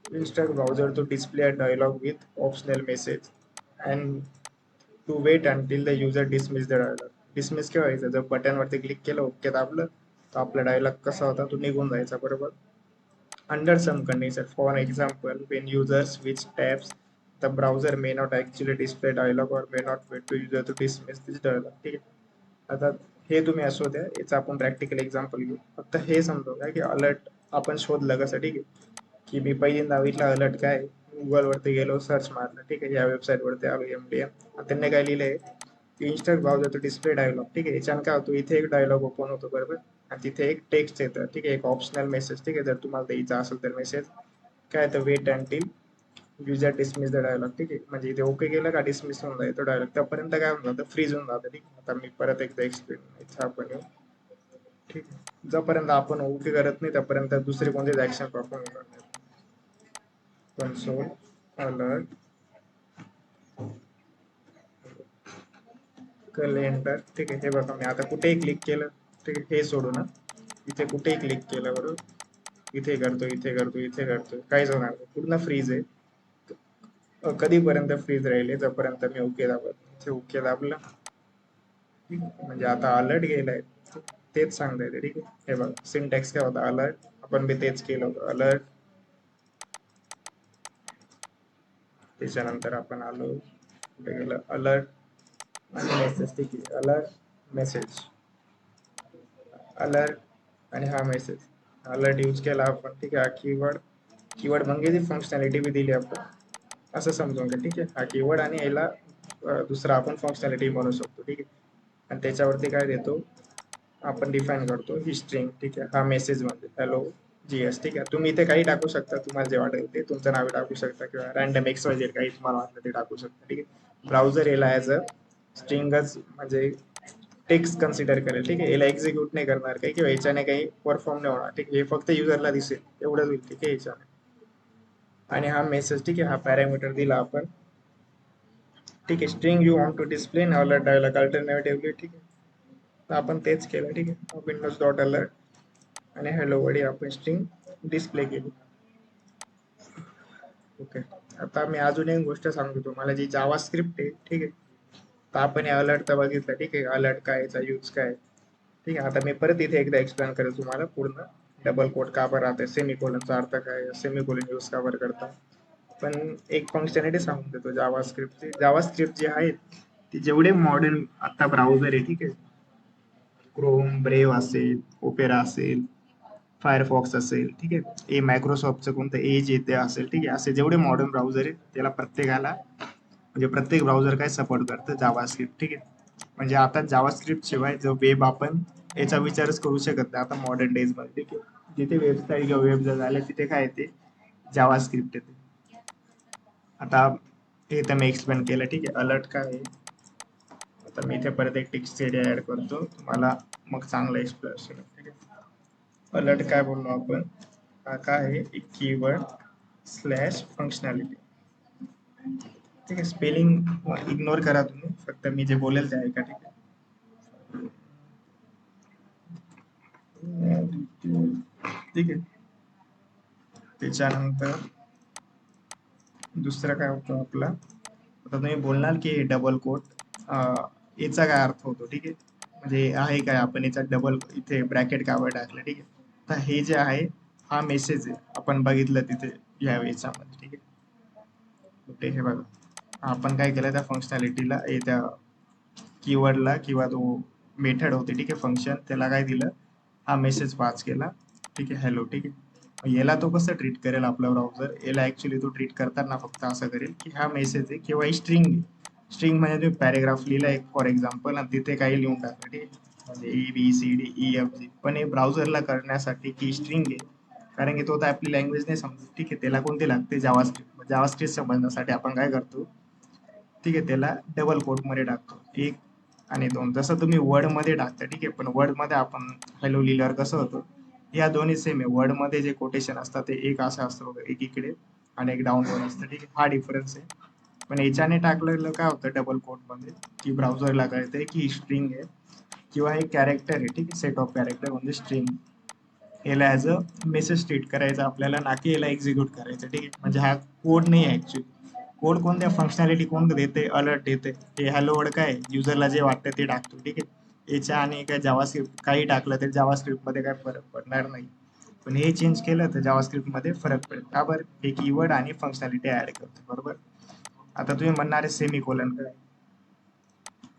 Instruct browser to display a dialog with optional message and to wait until the user dismiss the dialog. Dismiss केव्हा व्हायचं, जर बटन वरती क्लिक केलं, ओके दाबलं, तर आपला डायलॉग कसा होता तो निघून जायचा, बरोबर. Under some condition, for example when users switch tabs the browser may not actually display dialog or may not wait to user to dismiss this dialog, ठीक आहे. आता हे तुम्ही असो द्या, याचं आपण प्रॅक्टिकल एक्झाम्पल घेऊ. फक्त हे समजू का की अलर्ट आपण शोधलं कसं, ठीक आहे. की मी पहिल्यांदा बघितलं अलर्ट काय, गुगल वरती गेलो, सर्च मारलं, ठीक आहे. या वेबसाईट वरती आलो एमडीएम, त्यांनी काय लिहिलंय की install browser to display dialog, ठीक आहे. याच्यानं काय होतो, इथे एक डायलॉग ओपन होतो, बरोबर, आणि तिथे एक टेक्स्ट येतं, ठीक आहे. एक ऑप्शनल मेसेज, ठीक आहे. जर तुम्हाला द्यायचा असेल तर मेसेज काय तर wait until user dismiss the dialog, ठीक आहे. म्हणजे इथे ओके केलं का डिसमिस होऊन जातो डायलॉग, त्यापर्यंत काय होऊन जातं, फ्रीज होऊन जातं, ठीक आहे. आता मी परत एकदा एक्सप्लेन इथे आपण येऊ, ठीक आहे. जोपर्यंत आपण ओके करत नाही त्यापर्यंत दुसरे कोणतेच ऍक्शन परफॉर्म करत नाही. कन्सोल अलर्ट कॅलेंडर, ठीक आहे. हे बघा, मी आता कुठेही क्लिक केलं, ठीक आहे. हे सोडू ना, इथे कुठेही क्लिक केलं, बरोबर, इथे करतो, इथे करतो, इथे करतो, काहीच होणार नाही, पूर्ण फ्रीज आहे. कधीपर्यंत फ्रीज राहिले, जोपर्यंत मी ओके दाबत, इथे ओके दाबलं, म्हणजे आता अलर्ट गेलाय, तेच सांगता येते, ठीक आहे. हे बघा, सिंटॅक्स काय होता, अलर्ट आपण बी तेच केलं होतं, अलर्ट. त्याच्यानंतर आपण आलो कुठे गेलं, अलर्ट आणि मेसेज. ठीक आहे, अलर्ट मेसेज, अलर्ट आणि हा मेसेज. अलर्ट यूज केला आपण. ठीक आहे, हा कीवर्ड, कीवर्ड म्हणजे ती फंक्शनॅलिटी बी दिली आपण, असं समजून घ्या. ठीक आहे, हा कीवर्ड आणि याला दुसरा आपण फंक्शनॅलिटी म्हणू शकतो. ठीक आहे, आणि त्याच्यावरती काय देतो आपण, डिफाईन करतो ही स्ट्रिंग. ठीक आहे, हा मेसेज म्हणजे हॅलो GS. ठीक आहे, तुम्ही इथे काही टाकू शकता, तुम्हाला जे वाटेल ते, तुमचं नाव टाकू शकता किंवा रँडम XYZ काही तुम्हाला वाटलं ते टाकू शकता. ठीक आहे, ब्राउझर याला ॲज अ स्ट्रिंगच म्हणजे टेक्स्ट कन्सिडर करेल. ठीक आहे, याला एक्झिक्यूट नाही करणार काही किंवा याच्याने काही परफॉर्म नाही होणार. ठीक आहे, हे फक्त युजरला दिसेल एवढंच होईल. ठीक आहे, याच्याने. आणि हा मेसेज, ठीक आहे, हा पॅरामीटर दिला आपण. ठीक आहे, string you want to display in alert dialog alternatively. ठीक आहे, तर आपण तेच केलं. ठीक आहे, विंडोज डॉट अलर्ट आणि हॅलो वर्ड आपण स्ट्रिंग डिस्प्ले केली. ओके, आता मी अजून एक गोष्ट सांगतो तुम्हाला, जी जावा स्क्रिप्ट आहे. ठीक आहे, तर आपण या अलर्ट तर बघितलं. ठीक आहे, अलर्ट काय, याचा यूज काय. ठीक आहे, आता मी परत इथे एकदा एक्सप्लेन करेल तुम्हाला पूर्ण. डबल कोट का बरं राहते, सेमीकोलनचा अर्थ काय, सेमीकोलन यूज का बरं करतात. पण एक फंक्शनॅलिटी सांगून देतो जावा स्क्रिप्टची. जावा स्क्रिप्ट जे आहेत ती जेवढे मॉडर्न आता ब्राउझर आहे, ठीक आहे, क्रोम, ब्रेव्ह असेल, ओपेरा असेल, फायरफॉक्स असेल, ठीक आहे, मायक्रोसॉफ्टचं कोणतं एज येते असेल. ठीक आहे, असे जेवढे मॉडर्न ब्राउझर आहेत त्याला प्रत्येकाला म्हणजे प्रत्येक ब्राउझर काय सपोर्ट करतं, जावा स्क्रिप्ट. ठीक आहे, म्हणजे आता जावा स्क्रिप्ट शिवाय जो वेब आपण याचा विचारच करू शकत नाही आता मॉडर्न डेज मध्ये. ठीक आहे, जिथे वेबसाईट किंवा वेब जर झाले तिथे काय येते, जावा स्क्रिप्ट येते. आता हे तर मी एक्सप्लेन केलं. ठीक आहे, अलर्ट काय आहे. आता मी इथे परत एक टेक्स्ट एरिया ऍड करतो तुम्हाला, मग चांगलं एक्सप्लेनेशन. ठीक आहे, अलर्ट काय बोललो आपण, हा काय आहे, एक कीवर्ड स्लॅश फंक्शनॅलिटी. ठीक आहे, स्पेलिंग इग्नोर करा तुम्ही, फक्त मी जे बोलेल ते ऐका. ठीक आहे, ठीक आहे. त्याच्यानंतर दुसरं काय होतं आपला, आता तुम्ही बोलणार की डबल कोट याचा काय अर्थ होतो. ठीक आहे, म्हणजे आहे काय, आपण याचा डबल इथे ब्रॅकेट का टाकलं. ठीक आहे, तर हे जे आहे हा मेसेज आहे, आपण बघितलं तिथे या याच्यामध्ये. ठीक आहे, कुठे हे बघा, आपण काय केलं त्या फंक्शनॅलिटीला, त्या कीवर्डला किंवा तो मेथड होते. ठीक आहे, फंक्शन, त्याला काय दिलं, हा मेसेज पास केला. ठीक आहे, हॅलो. ठीक आहे, याला तो कसं ट्रीट करेल आपला ब्राउझर, याला ऍक्च्युली तो ट्रीट करताना फक्त असं करेल की हा मेसेज आहे किंवा ही स्ट्रिंग आहे. स्ट्रिंग म्हणजे तुम्ही पॅरेग्राफ लिहिला एक फॉर एक्झाम्पल आणि तिथे काही लिहून टाकलं. ठीक आहे, म्हणजे ABCDEFG, पण हे ब्राउझरला करण्यासाठी की स्ट्रिंग आहे, कारण की तो तर आपली लँग्वेज नाही समजत. ठीक आहे, त्याला कोणती लागते, जावास्क्रिप्ट. जावास्क्रिप्ट समजण्यासाठी आपण काय करतो, ठीक आहे, त्याला डबल कोट मध्ये टाकतो, 1 आणि 2, जसं तुम्ही वर्ड मध्ये टाकता. ठीक आहे, पण वर्ड मध्ये आपण हॅलो लिहिल्यावर कसं होतं, या दोन्ही सेम आहे. वर्ड मध्ये जे कोटेशन असतात ते एक असं असतं बघा, एक इकडे आणि एक डाऊन वर असतं. ठीक आहे, हा डिफरन्स आहे. पण याच्याने टाकलेलं काय होतं डबल कोट मध्ये, की ब्राउझरला कळतंय की ही स्ट्रिंग आहे किंवा हे कॅरेक्टर आहे. ठीक आहे, सेट ऑफ कॅरेक्टर म्हणजे स्ट्रिंग, याला ऍज अ मेसेज ट्रीट करायचं आपल्याला, ना की याला एक्झिक्यूट करायचं. ठीक आहे, म्हणजे हा कोड नाही आहे ऍक्च्युली. कोड कोणत्या फंक्शनॅलिटी कोण देते, अलर्ट देते. हे हॅलो वर्ड काय युजरला जे वाटतं ते टाकतो. ठीक आहे, याच्या आणि काय जावास्क्रिप्ट काही टाकलं तर जावास्क्रिप्ट मध्ये काय फरक पडणार नाही, पण हे चेंज केलं तर जावास्क्रिप्ट मध्ये फरक पडेल. का बरं, हे कीवर्ड आणि फंक्शनॅलिटी ऍड करतो. बरोबर, आता तुम्ही म्हणणार सेमी कोलन काय,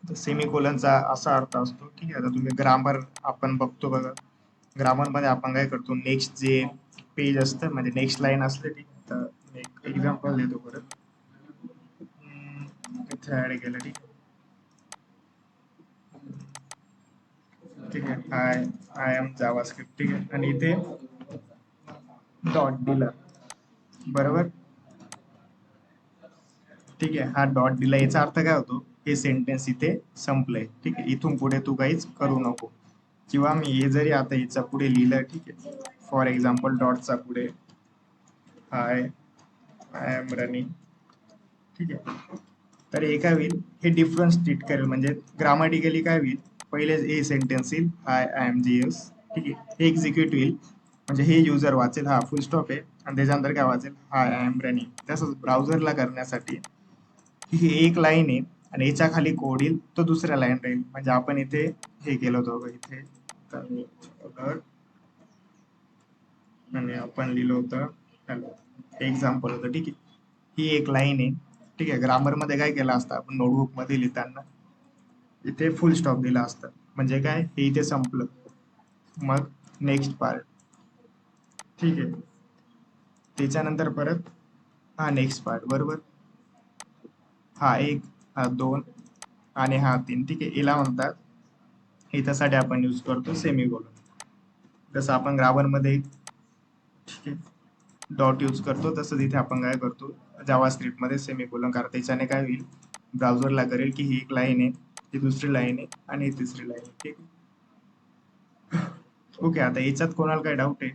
तर सेमी कोलनचा असा अर्थ असतो. ठीक आहे, आता तुम्ही ग्रामर आपण बघतो बघा, ग्रामर मध्ये आपण काय करतो, नेक्स्ट जे पेज असतं म्हणजे नेक्स्ट लाईन असते. ठीक आहे, तर एक एक्झाम्पल देतो परत, इथे ऍड केलं. ठीक आहे, ठीक आहे, आय एम जावास्क्रिप्ट. ठीक आहे, आणि इथे डॉट दिला. बरोबर, ठीक आहे, हा डॉट दिला, याचा अर्थ काय होतो, हे सेंटेन्स इथे संपलंय. ठीक आहे, इथून पुढे तू काहीच करू नको. किंवा मी हे जरी आता याच्या पुढे लिहिलं, ठीक आहे, फॉर एक्झाम्पल डॉटचा पुढे आय एम रनिंग. ठीक आहे, तर हे काय होईल, हे डिफरन्स ट्रीट करेल. म्हणजे ग्रामॅटिकली काय होईल, पहिले हे सेंटेन्स येईल आय एम जीएस. ठीक आहे, हे एक्झिक्यूट होईल, म्हणजे हे युजर वाचेल, हा फुल स्टॉप आहे, आणि त्याच्यानंतर काय वाचेल, आय एम रनिंग. तसंच ब्राउझरला करण्यासाठी ही एक लाईन आहे आणि याच्या खाली कोड येईल, तो दुसऱ्या लाईन राहील. म्हणजे आपण इथे हे केलं होतं इथे, आणि आपण लिहिलं होतं एक्झाम्पल होतं, ठीक आहे. ही एक लाईन आहे, ठीक आहे. ग्रामर मध्ये काय केलं असतं आपण, नोटबुक मध्ये लिहिताना इथे फुल स्टॉप दिला असतं, म्हणजे काय, हे इथे संपलं. मग नेक्स्ट पार्ट, ठीक आहे. त्याच्यानंतर परत हा नेक्स्ट पार्ट, बरोबर. हा एक, हा दोन आणि हा तीन, ठीक आहे. याला म्हणतात, याच्यासाठी आपण यूज करतो सेमीकोलन. जसं आपण ग्रामर मध्ये, ठीक आहे, डॉट यूज करतो, तसं तिथे आपण काय करतो जावास्क्रिप्ट मध्ये सेमीकोलन. कारण त्याच्याने काय होईल, ब्राउझरला करेल की ही एक लाईन आहे, ही दुसरी लाईन आहे आणि ही तिसरी लाईन आहे, ठीक आहे. ओके, आता याच्यात कोणाला काय डाऊट आहे?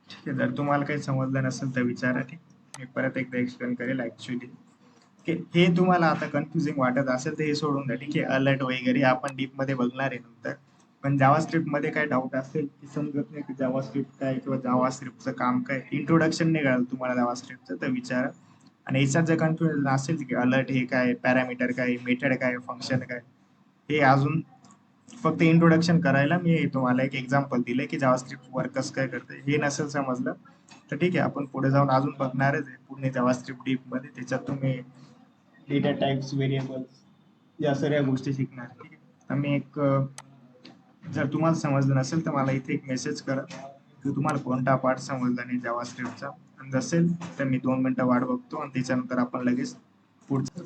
ठीक आहे, जर तुम्हाला काही समजलं नसेल तर विचारा, ठीक. मी परत एकदा एक्सप्लेन करेल. ऍक्च्युली हे तुम्हाला आता कन्फ्युजिंग वाटत असेल तर हे सोडून द्या, ठीक आहे. अलर्ट वगैरे आपण डीप मध्ये बघणार आहे नंतर. पण जावास्क्रिप्ट मध्ये काय डाऊट असेल की समजत नाही की जावास्क्रिप्ट काय किंवा जावास्क्रिप्टचं काम काय, इंट्रोडक्शन नाही कळलं तुम्हाला जावास्क्रिप्टचं, तर विचारा. आणि याच्यात जर कन्फ्युजन असेल की अलर्ट हे काय, पॅरामीटर काय, मेथड काय, फंक्शन काय, हे अजून फक्त इंट्रोडक्शन करायला मी तुम्हाला एक एक्झाम्पल दिले की जावास्क्रिप्ट वर्क कसं काय करते, हे नसेल समजलं तर ठीक आहे, आपण पुढे जाऊन अजून बघणारच आहे पुढे जावास्क्रिप्ट डीप मध्ये. त्याच्यात तुम्ही डेटा टाइप्स, व्हेरिएबल्स, या सर्व गोष्टी शिकणार, ठीक आहे. तर मी एक जर तुम्हाला समजलं नसेल तर मला इथे एक मेसेज करा की तुम्हाला कोणता पार्ट समजला नाही जावास्क्रिप्टचा, आणि नसेल तर मी 2 मिनिटं वाट बघतो आणि त्याच्यानंतर आपण लगेच पुढचं.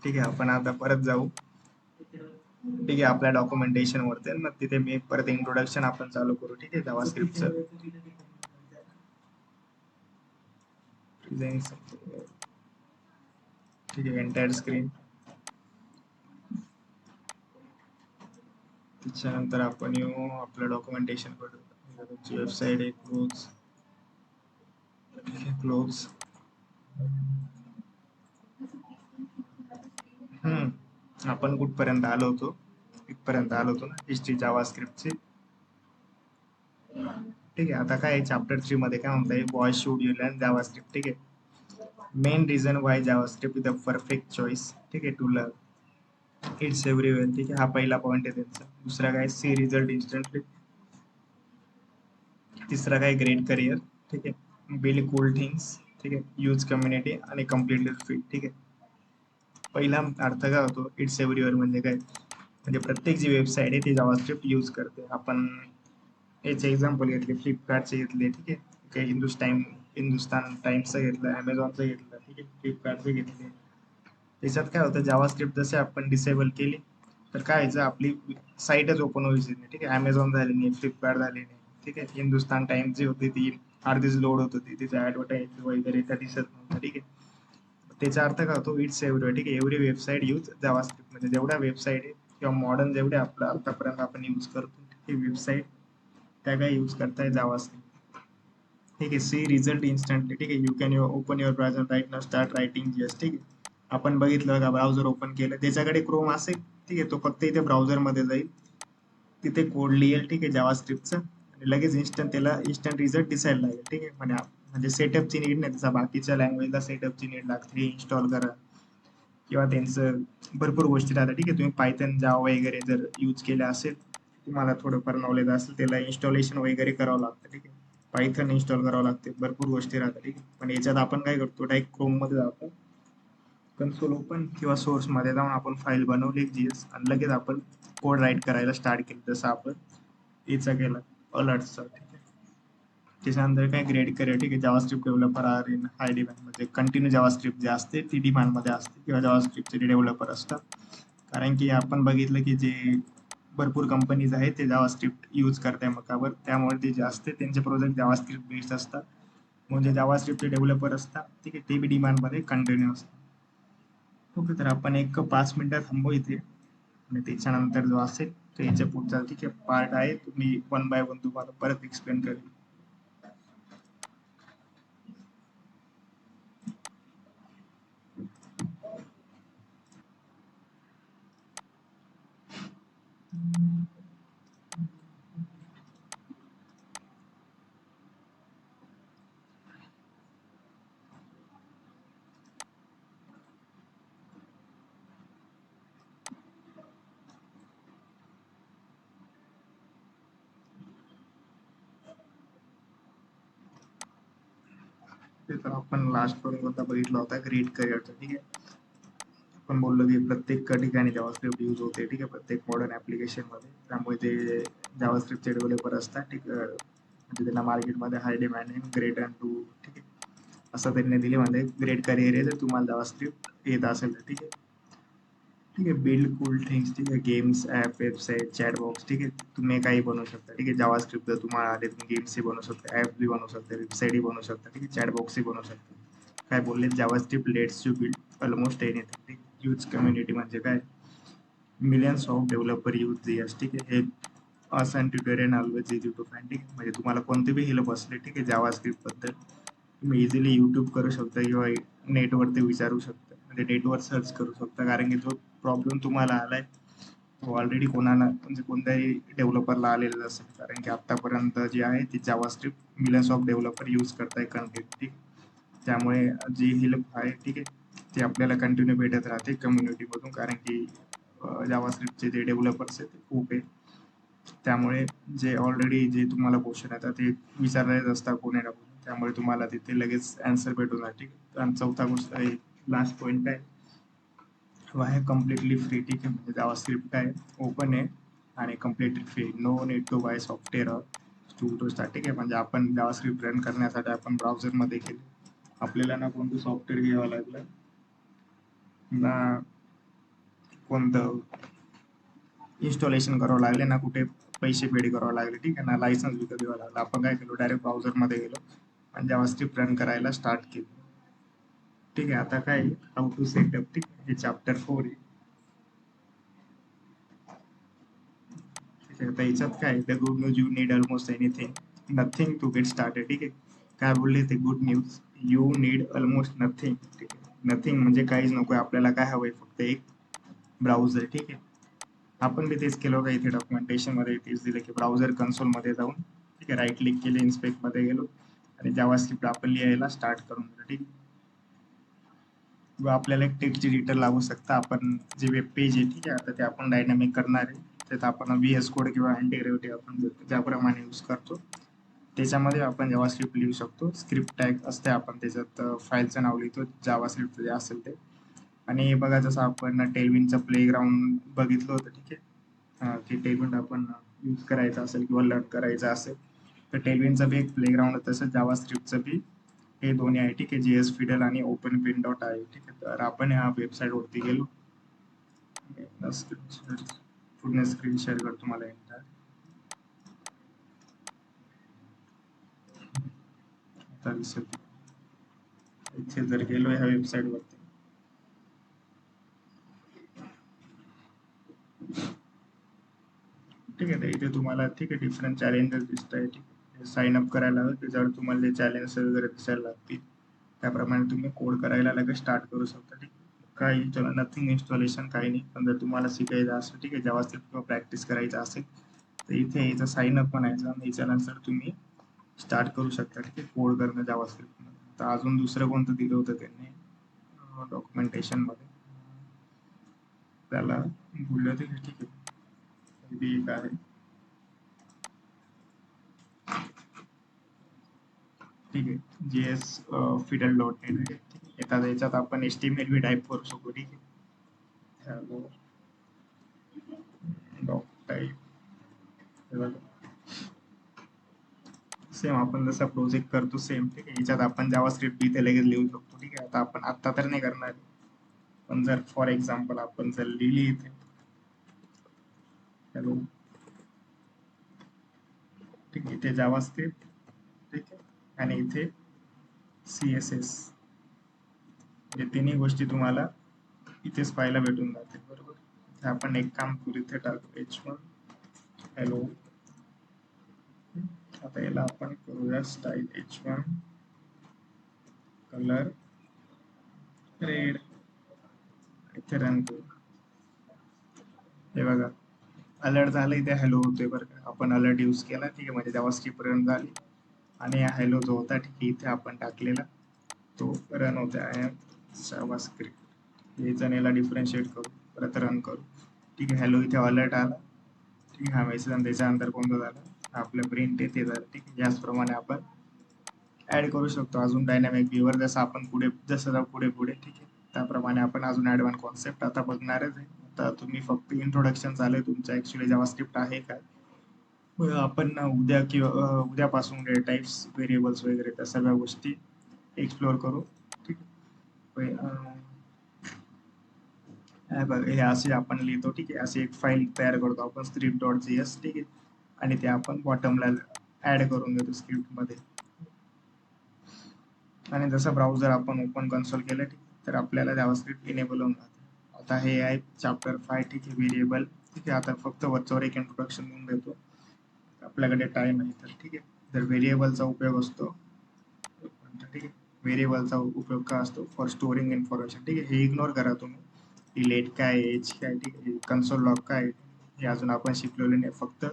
ठीक आहे, आपण आता परत जाऊ, ठीक आहे, आपल्या डॉक्युमेंटेशन वरती. मग तिथे मी परत इंट्रोडक्शन आपण चालू करू, ठीक आहे, जावास्क्रिप्टचं. ठीक आहे, एंटायर स्क्रीन. त्याच्यानंतर आपण येऊ आपलं डॉक्युमेंटेशन करू. तुमची वेबसाईट आहे क्लोज, ठीक आहे, क्लोज. आपण कुठपर्यंत आलो होतो, इथपर्यंत आलो होतो ना, हिस्ट्री जावास्क्रिप्टची. ठीक आहे, आता काय चॅप्टर 3 मध्ये काय म्हणताय, व्हाय शुड यू लर्न जावास्क्रिप्ट, ठीक आहे. Main reason why JavaScript is the perfect choice, ठीक आहे, टू लर्न इट्स एव्हरीवेअर, ठीक आहे. हा पहिला पॉईंट आहे त्यांचा. दुसरा काय, सी रिझल्ट इन्स्टंटली. तिसरा काय, ग्रेट करिअर, ठीक आहे. बिल्ड कूल थिंग्स, ठीक आहे. यूज कम्युनिटी आणि कम्प्लिटली फिट, ठीक आहे. पहिला अर्थ काय होतो, इट्स एव्हरीवेअर म्हणजे काय, म्हणजे प्रत्येक जी वेबसाईट आहे ती जावास्क्रिप्ट यूज करते. आपण याचे एक्झाम्पल घेतले, फ्लिपकार्टचे घेतले, ठीक आहे. काही हिंदुस्तान टाइम्सचं घेतलं, अमेझॉनचं घेतलं, ठीक आहे, फ्लिपकार्टचं घेतले. त्याच्यात काय होतं, जावास्क्रिप्ट जसे आपण डिसेबल केली तर काय व्हायचं, आपली साईटच ओपन व्हायची नाही, ठीक आहे. अमेझॉन झाली नाही, फ्लिपकार्ट झाली नाही, ठीक आहे. हिंदुस्तान टाइम्स जी होती ती अर्धीच लोड होत होती, तिथे ऍडव्हर्टाईज वगैरे त्या दिसत नव्हतं, ठीक आहे. त्याचा अर्थ काय होतो, इट्स एव्हरी, ठीक आहे. एव्हरी वेबसाईट यूज जावास्क्रिप्ट, म्हणजे जेवढ्या वेबसाईट आहे किंवा मॉडर्न जेवढे आपलं आतापर्यंत आपण यूज करतो, ही वेबसाईट त्या काय यूज करताय जावास्क्रिप्ट, ठीक आहे. सी रिझल्ट इन्स्टंटली, ठीक आहे. You can open your browser right now, start writing JS, ठीक आहे. आपण बघितलं का, ब्राउझर ओपन केलं, त्याच्याकडे क्रोम असेल, ठीक आहे, तो फक्त इथे ब्राउझर मध्ये जाईल, तिथे कोड लिहेल, ठीक आहे, जावास्क्रिप्टचा, आणि लगेच त्याला इन्स्टंट रिझल्ट दिसायला लागेल, ठीक आहे. म्हणजे सेटअपची नीड नाही, तसा बाकीच्या लँग्वेजला सेटअपची नीड लागते, इन्स्टॉल करा किंवा त्यांचं भरपूर गोष्टी राहतात, ठीक आहे. तुम्ही पायथन, जावा वगैरे जर यूज केले असेल, तुम्हाला थोडंफार नॉलेज असेल, त्याला इन्स्टॉलेशन वगैरे करावं लागतं, ठीक आहे. पायथन इन्स्टॉल करावं लागते, भरपूर गोष्टी राहतात, ठीक आहे. पण याच्यात आपण काय करतो, डायरेक्ट क्रोम मध्ये जातो, कन्सोल ओपन किंवा सोर्स मध्ये जाऊन आपण फाईल बनवली जीएस, आणि लगेच आपण कोड राईट करायला स्टार्ट केलं, जसं आपण याचा केला अलर्टचा, ठीक आहे. त्याच्यानंतर काय, ग्रेड करिअर, ठीक आहे. JavaScript developer are in high demand, म्हणजे कंटिन्यू जावास्क्रिप्ट जे असते ती डिमांड मध्ये असते, किंवा जावास्क्रिप्टचे जे डेव्हलपर असतात. कारण की आपण बघितलं की जे भरपूर कंपनीज आहेत ते जावास्क्रिप्ट यूज करताय मकावर, त्यामुळे ते जास्त त्यांचे प्रोजेक्ट जावास्क्रिप्ट बेस्ड असतात. म्हणजे जावास्क्रिप्टचे डेव्हलपर असतात, ठीक आहे, ते बी डिमांड मध्ये कंटिन्यू असतात. ओके, तर आपण एक 5 मिनिटं थांबू इथे, आणि त्याच्यानंतर जो असेल तो याच्या पुढचा, ठीक आहे, पार्ट आहे, तुम्ही वन बाय वन तुम्हाला परत एक्सप्लेन करेल. ते तर आपण लास्ट पर्यंत कोणता बघितला होता ग्रेट करिअरचा. ठीक आहे, आपण बोललो की प्रत्येक ठिकाणी जावास्क्रिप्ट यूज होते. ठीक आहे, प्रत्येक मॉडर्न ऍप्लिकेशन मध्ये. त्यामुळे ते जावास्क्रिप्टचे डेव्हलपर असतात. ठीक आहे, म्हणजे त्यांना मार्केटमध्ये हाय डिमांड आहे. Great and too. ठीक आहे, असं त्यांनी दिले म्हणजे ग्रेट करिअर आहे जर तुम्हाला जावास्क्रिप्ट येत असेल तर. ठीक आहे, ठीक आहे, बिल्ड कूल थिंग्स. ठीक आहे, games, app, website, chat box. ठीक आहे, तुम्ही काही बनवू शकता. ठीक आहे, जावास्क्रिप्ट जर तुम्हाला आले तुम्ही गेम्सही बनवू शकता, ऍप बी बनवू शकता, वेबसाईटही बनवू शकता. ठीक आहे, चॅट बॉक्सही बनवू शकता. काय बोलले, JavaScript lets you build almost anything. Huge community म्हणजे काय, millions of developer use JS. ठीक आहे, हे असं tutorial always easy to find. ठीक आहे, म्हणजे तुम्हाला कोणते बी हिल बसले. ठीक आहे, जावास्क्रिप्ट बद्दल तुम्ही इझिली युट्यूब करू शकता किंवा नेटवरती विचारू शकता, म्हणजे नेटवर सर्च करू शकता. कारण की जो प्रॉब्लेम तुम्हाला आलाय तो ऑलरेडी कोणाला म्हणजे कोणत्याही डेव्हलपरला आलेला असेल. कारण की आतापर्यंत जे आहे ती JavaScript millions of developer use करताय कंटेंट. ठीक, त्यामुळे जी हेल्प आहे ठीक आहे ती आपल्याला कंटिन्यू भेटत राहते कम्युनिटीमधून. कारण की जावास्क्रिप्टचे जे डेव्हलपर्स आहेत ते खूप आहे. त्यामुळे जे ऑलरेडी जे तुम्हाला क्वेश्चन येतात ते विचारलेच असतात कोणी ना कोणी. त्यामुळे तुम्हाला तिथे लगेच आन्सर भेटून जाते. आणि चौथा गोष्ट आहे, लास्ट पॉईंट आहे, आहे कम्प्लिटली फ्री. ठीक आहे, म्हणजे जावास्क्रिप्ट आहे ओपन आहे आणि completely free. No need to buy software to start. ठीक आहे, म्हणजे आपण जावास्क्रिप्ट रन करण्यासाठी आपण ब्राउझरमध्ये केले, आपल्याला ना कोणतं सॉफ्टवेअर घ्यावं लागलं ना कोणतं इन्स्टॉलेशन करावं लागले ना कुठे पैसे पेड करावं लागले. ठीक आहे ना, लायसन्स विकत घ्यावं लागलं. आपण काय केलं, डायरेक्ट ब्राउझरमध्ये गेलो आणि जावास्क्रिप्ट रन करायला स्टार्ट केलं. ठीक आहे, आता काय हाऊ टू सेटअप. ठीक आहे, हे चॅप्टर 4 आहे. ठीक आहे, आता याच्यात काय the good news, you need almost anything nothing to get started. ठीक आहे, काय बोलले ते good news, you need almost nothing. ठीक आहे, नथिंग म्हणजे काहीच नको आपल्याला. काय हवंय, फक्त एक ब्राउझर. ठीक आहे, आपण बी तेच केलं का, इथे डॉक्युमेंटेशन मध्ये तेच दिलं की ब्राउझर कन्सोल मध्ये जाऊन ठीक आहे राईट क्लिक केले, इन्स्पेक्ट मध्ये गेलो आणि जावास्क्रिप्ट आपण लिहायला स्टार्ट करून दिलं. ठीक, किंवा आपल्याला एक टेक्स्ट एडिटर लागू शकता. आपण जे वेब पेज आहे ठीक आहे आता ते आपण डायनामिक करणार आहे. त्यात आपण व्हीएस कोड किंवा अँटीग्रेव्हिटी आपण ज्याप्रमाणे यूज करतो त्याच्यामध्ये आपण जावास्क्रिप्ट लिहू शकतो. स्क्रिप्ट टॅग असते, आपण त्याच्यात फाईलचं नाव लिहितो जावास्क्रिप्ट जे असेल ते. आणि बघा जसं आपण टेलविनचं प्लेग्राऊंड बघितलं होतं. ठीक आहे, ते टेलविन आपण यूज करायचं असेल किंवा लर्न करायचं असेल तर टेलविनचं बी एक प्लेग्राऊंड तसं जावास्क्रिप्टचं बी हे दोन्ही आहे. ठीक आहे, जीएस फिडल आणि ओपन पिन डॉट आहे. ठीक आहे, तर आपण ह्या वेबसाईट वरती गेलो, पूर्ण स्क्रीन शेअर करतो मला एकदा. आता दिसत इथे जर गेलो ह्या वेबसाईट वरती, ठीक आहे, तर इथे तुम्हाला ठीक आहे डिफरंट चॅलेंजेस दिसत आहे. ठीक आहे, साइन अप करायला हवं, त्याच्यावर तुम्हाला चॅलेंज वगैरे दिसायला लागतील. त्याप्रमाणे तुम्ही कोड करायला लगेच स्टार्ट करू शकता. ठीक, काही नथिंग इन्स्टॉलेशन काही नाही. पण जर तुम्हाला शिकायचं असेल ठीक आहे जावास्क्रिप्ट किंवा प्रॅक्टिस करायचं असेल तर इथे याचं साइन अप म्हणायचं आणि याच्यानंतर तुम्ही स्टार्ट करू शकता. ठीक आहे, कोड करणं जावास्क्रिप्ट मध्ये. तर अजून दुसरं कोणतं दिलं होतं त्यांनी डॉक्युमेंटेशन मध्ये, त्याला बोलले होते की ठीक आहे बी एक आहे. ठीक आहे, जीएस फिडल डॉट नेट. येतात याच्यात आपण HTML बी टाईप करू शकतो. ठीक आहे, हॅलो डॉक टाईप सेम आपण जसा प्रोजेक्ट करतो सेम. ठीक आहे, याच्यात आपण जावास्क्रिप्ट बी इथे लगेच लिहू शकतो. ठीक आहे, आता आपण आत्ता तर नाही करणार, पण जर फॉर एक्झाम्पल आपण जर लिहिली इथे हॅलो, ठीक आहे, इथे जावास्क्रिप्ट ठीक आहे आणि इथे CSS, हे तिन्ही गोष्टी तुम्हाला इथेच पाहायला भेटून जाते. बरोबर, इथे आपण एक काम करू, इथे टाकू H1 हॅलो. आता याला आपण करूया स्टाईल H1 कलर रेड, इथे रन करू. हे बघा अलर्ट झालं, इथे हॅलो होतोय बरं का. आपण अलर्ट यूज केला. ठीक आहे, म्हणजे जावास्क्रिप्ट रन झाली आणि हॅलो जो होता ठीक आहे इथे आपण टाकलेला तो रन होते. आय एम जावास्क्रिप्ट, याचा याला डिफरन्शिएट करू, परत रन करू. ठीक आहे, हॅलो इथे अलर्ट आला. ठीक आहे, हा मेसेज आणि त्याच्यानंतर कोणतं झालं आपलं प्रिंट येते झालं. ठीक आहे, याचप्रमाणे आपण ऍड करू शकतो अजून डायनामिक व्ह्यूवर, जसं आपण जसं जाऊ पुढे पुढे ठीक आहे त्याप्रमाणे आपण अजून ऍडव्हान्स कॉन्सेप्ट आता बघणारच आहे. आता तुम्ही फक्त इंट्रोडक्शन चालू आहे तुमचं, ऍक्च्युली जावास्क्रिप्ट आहे काय. मग आपण उद्या किंवा उद्यापासून डेटा टाइप्स व्हेरिएबल्स वगैरे त्या सगळ्या गोष्टी एक्सप्लोअर करू. ठीक आहे. हे असे आपण लिहितो ठीक आहे, अशी एक फाईल तयार करतो आपण script.js ठीक आहे, आणि ते आपण बॉटमला ऍड करून देतो स्क्रिप्ट मध्ये. आणि जसं ब्राउझर आपण ओपन कन्सोल केलं ठीक आहे, तर आपल्याला जावास्क्रिप्ट इनेबल होऊन जाते. आता हे आहे चॅप्टर 5 ठीक आहे, व्हेरिएबल ठीक आहे. आता फक्त वरच्यावर एक इंट्रोडक्शन देऊन देतो, आपल्याकडे टाइम आहे तर ठीक आहे. तर व्हेरिएबलचा उपयोग असतो ठीक आहे, व्हेरिएबलचा उपयोग काय असतो, फॉर स्टोरिंग इन्फॉर्मेशन ठीक आहे. हे इग्नोर करा तुम्ही, डिलेट काय एज काय ठीक आहे, कन्सोल लॉग काय हे अजून आपण शिकलेले नाही. फक्त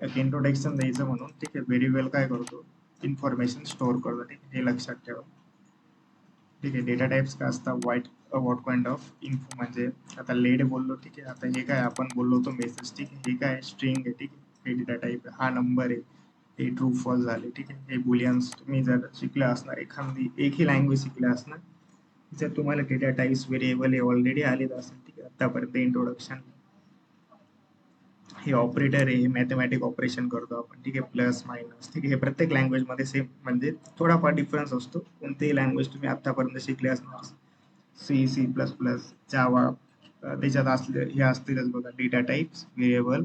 एक इंट्रोडक्शन द्यायचं म्हणून ठीक आहे. व्हेरिएबल काय करतो, इन्फॉर्मेशन स्टोअर करतो ठीक आहे, हे लक्षात ठेवा. ठीक आहे. डेटा टाइप्स काय असतात, व्हॉट काइंड ऑफ इन्फो, म्हणजे आता लेड बोललो ठीक आहे. आता हे काय आपण बोललो होतो मेसेज ठीक आहे, हे काय स्ट्रिंग आहे ठीक आहे, हे डेटा टाइप आहे, हा नंबर आहे, हे ट्रू फॉल्स झाले ठीक आहे. हे बुलियन्स तुम्ही जर शिकले असणार एखादी एकही लँग्वेज शिकले असणार, जर तुम्हाला डेटा टाइप्स व्हेरिएबल हे ऑलरेडी आलेलं असेल ठीक आहे आतापर्यंत इंट्रोडक्शन. हे ऑपरेटर आहे, हे मॅथमॅटिक ऑपरेशन करतो आपण ठीक आहे, प्लस मायनस ठीक आहे. हे प्रत्येक लँग्वेज मध्ये सेम, म्हणजे थोडाफार डिफरन्स असतो. कोणतेही लँग्वेज तुम्ही आतापर्यंत शिकले असणार, सी, सी प्लस प्लस, जावा, त्याच्यात असले हे असतीलच बघा, डेटा टाइप्स व्हेरिएबल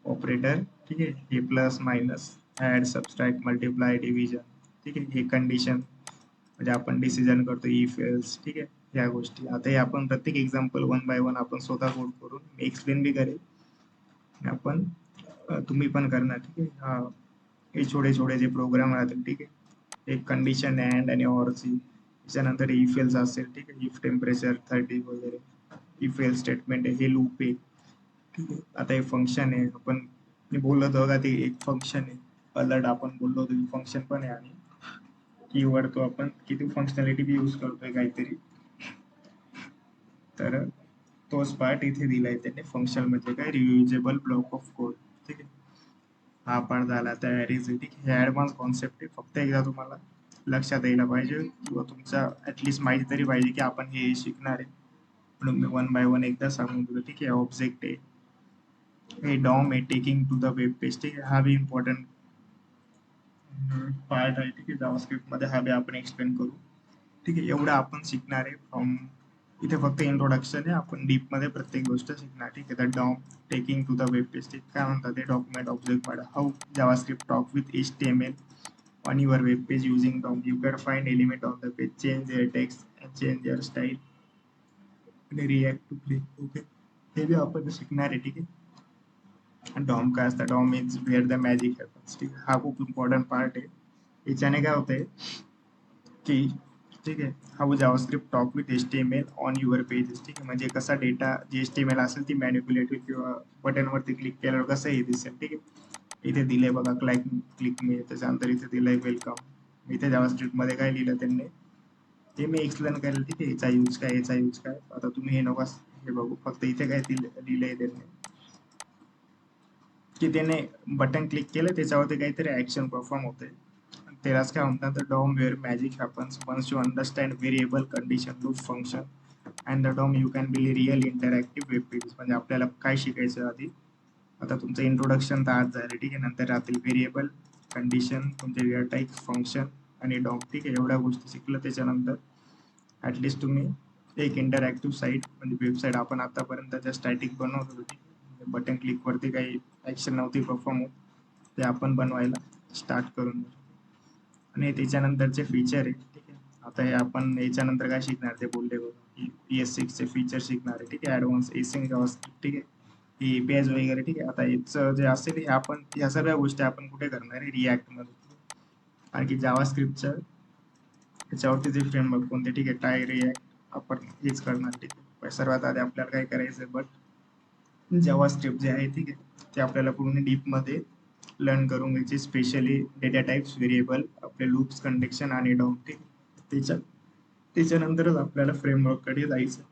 ऑपरेटर ठीक आहे, हे plus minus, add subtract multiply division ठीक आहे, हे कंडिशन म्हणजे आपण डिसिजन करतो, इफ एल्स ठीक आहे, ह्या गोष्टी. आता हे आपण प्रत्येक एक्झाम्पल वन बाय वन आपण स्वतः कोड करून मी एक्सप्लेन बी करेल, आपण तुम्ही पण करणार ठीक आहे. हा, हे छोटे छोटे जे प्रोग्राम राहतील ठीक आहे, एक कंडिशन अँड आणि ऑरची, त्याच्यानंतर इफ एल्स असेल ठीक आहे, इफ टेम्परेचर 30 वगैरे, इफ एल्स स्टेटमेंट आहे, हे लूप आहे ठीक आहे. आता हे फंक्शन आहे, आपण मी बोललो होतो का, ते एक फंक्शन आहे, अलर्ट आपण बोललो होतो फंक्शन पण आहे, आणि कीवर्ड तो आपण किती फंक्शनॅलिटी बी यूज करतोय काहीतरी, तर तोच पार्ट इथे दिलाय त्यांनी फंक्शन म्हणजे काय, रियुजेबल ब्लॉक ऑफ कोड ठीक आहे. हा पार्ट झाला तयारीच ठीक आहे. हे ऍडव्हान्स कॉन्सेप्ट आहे, फक्त एकदा तुम्हाला लक्षात यायला पाहिजे किंवा तुमच्या ऍटलीस्ट माहिती तरी पाहिजे की आपण हे शिकणार आहे, म्हणून मी वन बाय वन एकदा सांगून दिलं ठीक आहे. ऑब्जेक्ट आहे, हे डॉम आहे, taking to the web page ठीक आहे, हा बी इम्पॉर्टंट पार्ट आहे ठीक आहे. जावास्क्रिप्ट मध्ये हा बी आपण एक्सप्लेन करू ठीक आहे. एवढं आपण शिकणार आहे फ्रॉम इथे, फक्त इंट्रोडक्शन आहे, आपण डीप मध्ये प्रत्येक गोष्ट शिकणार ठीक आहे. तर DOM taking to the web page ठीक काय म्हणतात ते, document object part, how JavaScript talk with HTML on your web page using DOM. You can find element on the page, change their text and change their style and react to play. Okay, हे बी आपण शिकणार आहे ठीक आहे. डॉम काय असतं, DOM is where the magic happens ठीक आहे. हा खूप इम्पॉर्टंट पार्ट आहे. याच्याने काय होतंय की ठीक आहे, how JavaScript talk with HTML on your pages ठीक आहे, म्हणजे कसा डेटा जे HTML असेल ती मॅनिप्युलेटिव्ह किंवा बटनवरती क्लिक केल्यावर कसं हे दिसेल ठीक आहे. इथे दिलंय बघा क्लिक मी, त्याच्यानंतर इथे दिलंय वेलकम. इथे जावास्क्रिप्ट मध्ये काय लिहिलं त्यांनी ते मी एक्सप्लेन करेल ठीक आहे, याचा यूज काय याचा यूज काय. आता तुम्ही हे नका हे बघू, फक्त इथे काय लिहिलंय त्यांनी की त्याने बटन क्लिक केलं त्याच्यावरती काहीतरी ऍक्शन परफॉर्म होते, त्यालाच काय म्हणतात, the DOM where magic happens once you understand variable condition loop function and the DOM you can build real interactive web pages. म्हणजे आपल्याला काय शिकायचं आधी, आता तुमचं इंट्रोडक्शन तर आज झालं ठीक आहे, नंतर राहतील व्हेरिएबल कंडिशन, तुमचे रिअल टाईप फंक्शन आणि डॉम ठीक आहे. एवढ्या गोष्टी शिकलं त्याच्यानंतर ऍटलिस्ट तुम्ही एक इंटरॅक्टिव्ह साईट म्हणजे वेबसाईट, आपण आतापर्यंत ज्या स्टॅटिक बनवत होती बटन क्लिक वरती काही ऍक्शन नव्हती परफॉर्म होत, ते आपण बनवायला स्टार्ट करून. आणि त्याच्यानंतरचे फीचर आहे ठीक आहे. आता हे आपण याच्यानंतर काय शिकणार ते बोलले बघा, ES6 चे फीचर शिकणार आहे ठीक आहे, ऍडव्हान्स एसिंग जावास्क्रिप्ट ठीक आहे, ही APIs वगैरे ठीक आहे. आता याचं जे असेल हे आपण ह्या सगळ्या गोष्टी आपण कुठे करणार आहे, रिॲक्ट मध्ये. आणखी जावास्क्रिप्टच्या याच्यावरती जे फ्रेमवर्क कोणते ठीक आहे, टाय रिॲक्ट आपण हेच करणार ठीक आहे. सर्वात आधी आपल्याला काय करायचं, बट जावास्क्रिप्ट जे आहे ठीक आहे ते आपल्याला पूर्ण डीप मध्ये लर्न करून घ्यायचे, स्पेशली डेटा टाइप्स व्हेरिएबल, आपले लूप्स कंडिशन आणि डॉम ठीक आहे. त्याच्यानंतरच आपल्याला फ्रेमवर्क कडे जायचं.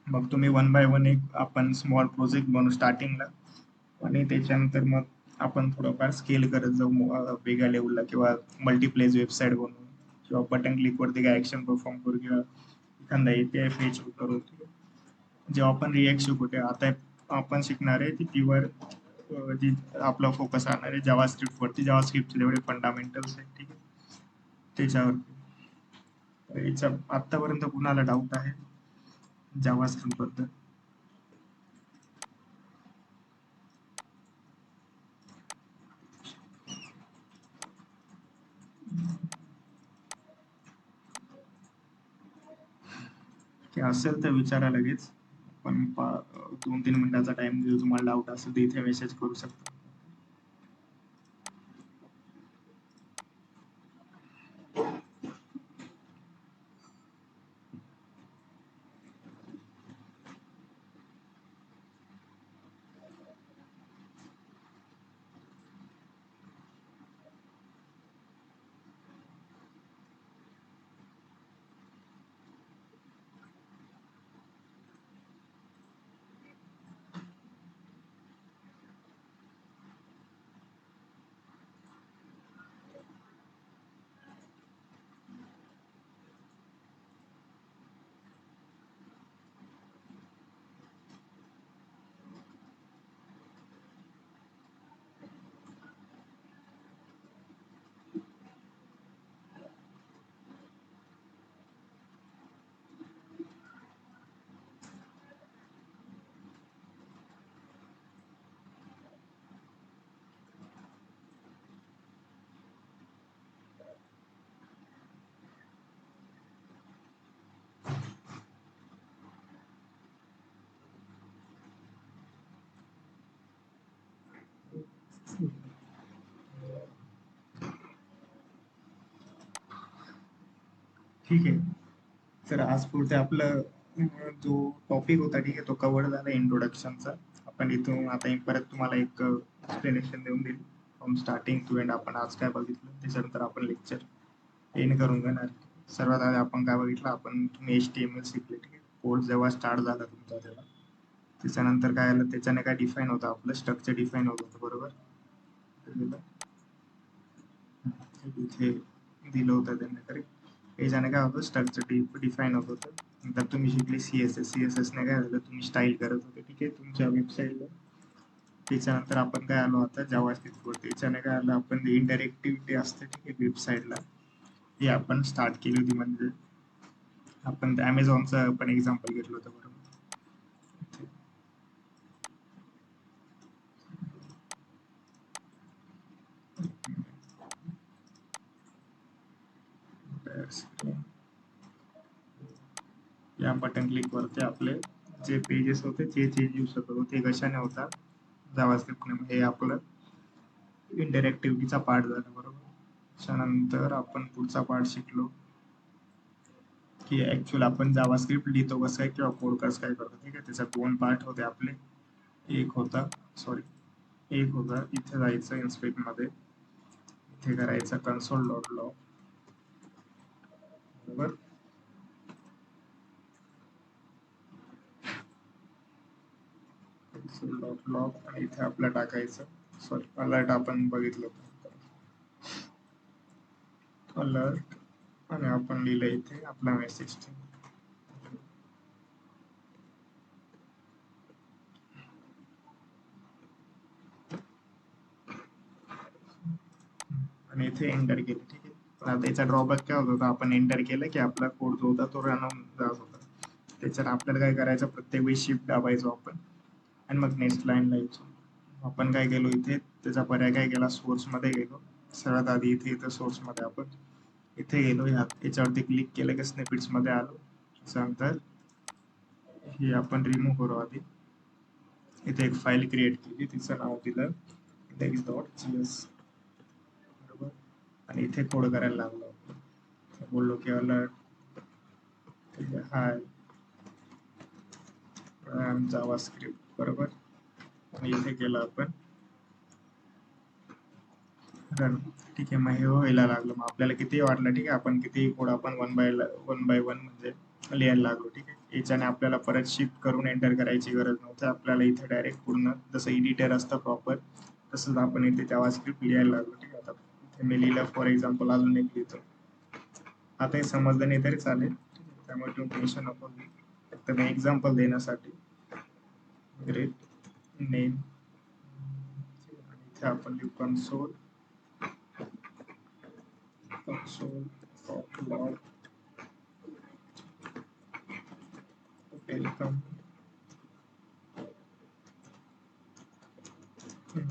मग तुम्ही वन बाय वन एक आपण स्मॉल प्रोजेक्ट बनवू स्टार्टिंगला, आणि त्याच्यानंतर मग आपण थोडंफार स्केल करत जाऊ वेगळ्या लेवलला, किंवा मल्टीप्लेज वेबसाईट बनवून, किंवा बटन क्लिक वरती काय ऍक्शन परफॉर्म करू, किंवा एखादा एपीआय फेच करू. जेव्हा आपण रिॲक्ट शिकू आता आपण शिकणार आहे ती प्युअर जी आपला फोकस राहणार आहे जावा स्क्रिप्ट वरती. जावा स्क्रिप्टचे जेवढे फंडामेंटल्स आहेत, ठीक आहे, त्याच्यावरती. याच्या आतापर्यंत कुणाला डाऊट आहे जावा स्क्रिप्ट बद्दल? की असेल तर विचारा लगेच. पण 2-3 मिनिटाचा टाइम देऊ. तुम्हाला डाऊट असेल तर इथे मेसेज करू शकता. ठीक आहे. तर आज पुरते आपलं जो टॉपिक होता, ठीक आहे, तो कव्हर झाला इंट्रोडक्शनचा. आपण इथून आता परत तुम्हाला एक एक्सप्लेनेशन देऊन देईल फ्रॉम स्टार्टिंग टू एंड. आपण आज काय बघितलं, त्याच्यानंतर आपण लेक्चर एंड करून घेणार. सर्वात आधी आपण काय बघितलं, आपण तुम्ही HTML शिकले, ठीक आहे. कोड जेव्हा स्टार्ट झाला तुमचा तेव्हा, त्याच्यानंतर काय आलं, त्याच्याने काय डिफाईन होतं, आपलं स्ट्रक्चर डिफाईन होत होतं, बरोबर. इथे दिलं होतं त्यांनी, करेक्ट. याच्याने काय होतं, स्ट्रक्चर डिफाईन होत होतं. नंतर तुम्ही शिकले CSS ने काय झालं, तुम्ही स्टाईल करत होते, ठीक आहे, तुमच्या वेबसाईटला. त्याच्यानंतर आपण काय आलो आता जावा स्क्रिप्ट वरती. त्याच्याने काय आलं, आपण इंटरॅक्टिव्हिटी असते, ठीक आहे, वेबसाईटला, ही आपण स्टार्ट केली होती. म्हणजे आपण अमेझॉनचं पण एक्झाम्पल घेतलं होतं, बरोबर. या बटन क्लिक वरती आपले जे पेजेस होते ते चेंज येऊ शकत होते. कशाने होता, जावास्क्रिप्टने. हे आपलं इंटरॅक्टिव्हिटीचा पार्ट झाला, बरोबर. त्यानंतर आपण पुढचा पार्ट शिकलो की ऍक्च्युअल आपण जावास्क्रिप्ट लिहितो कसं काय, किंवा कोड कसं काय करतो, ठीक आहे. त्याचा 2 पार्ट होते आपले. एक होता इथे जायचं इन्स्पेक्ट मध्ये, इथे करायचं कन्सोल डॉट लॉग, बरोबर. कन्सोल डॉट लॉग, आणि इथे आपलं टाकायचं, सॉरी, अलर्ट आपण बघितलं होतं, अलर्ट. आणि आपण लिहिलं इथे आपला मेसेज. आणि इथे एंटर केलं, ठीक आहे. पण आता याचा ड्रॉबॅक काय होत होता, आपण एंटर केलं की आपला कोड जो होता तो रन होऊन जात होता. त्याच्यात आपल्याला काय करायचं, प्रत्येक वेळी शिफ्ट दाबायचो आपण, आणि मग नेक्स्ट लाईन लिहायचो. आपण काय केलो इथे, त्याचा पर्याय काय केला, सोर्स मध्ये गेलो. सर्वात आधी इथे सोर्स मध्ये आपण इथे गेलो, याच्यावरती क्लिक केलं की स्निपेट्स मध्ये आलो. त्याच्यानंतर हे आपण रिमूव्ह करू आधी. इथे एक फाईल क्रिएट केली, तिचं नाव दिलं index.js, बरोबर. आणि इथे कोड करायला लागलो. बोललो की अलर्ट हाय जावास्क्रिप्ट, बरोबर. आणि इथे केलं आपण रन, ठीक आहे. मग हे व्हायला लागलं. मग आपल्याला किती वाटलं, ठीक आहे, आपण किती कोड आपण वन बाय वन म्हणजे लिहायला लागलो, ठीक आहे. याच्याने आपल्याला परत शिफ्ट करून एंटर करायची गरज नव्हती. आपल्याला इथे डायरेक्ट पूर्ण जसं एडिटर असतं प्रॉपर, तसंच आपण इथे जावास्क्रिप्ट लिहायला लागलो. ठीक आहे, आता इथे मी लिहिलं फॉर एक्झाम्पल, अजून एक लिहितो. आता हे समजलं नाही तरी चालेल, त्यामुळे तुम्ही टेन्शन नको घेऊ. फक्त मी एक्झाम्पल देण्यासाठी ग्रेट नेम, इथे आपण लिहू console log welcome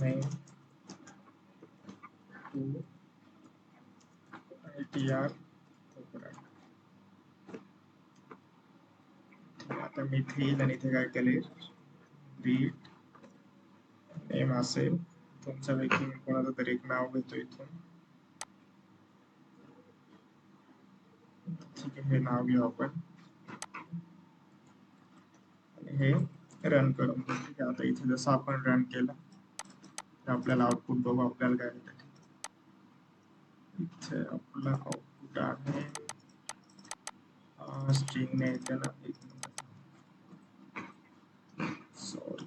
name to ITR program. आता मी इथे येईल आणि इथे काय केले, रीड नेम असेल तुमच्यापैकी मी कोणाचं तरी एक नाव घेतो इथून. ठीक आहे, हे नाव घेऊ आपण आणि हे रन करून घेऊ. ठीक आहे, आता इथे जसं आपण रन केलं तर आपल्याला आउटपुट बघू, आपल्याला काय येतं. इथे आपला आउटपुट आहे स्ट्रिंग ने त्याला सॉरी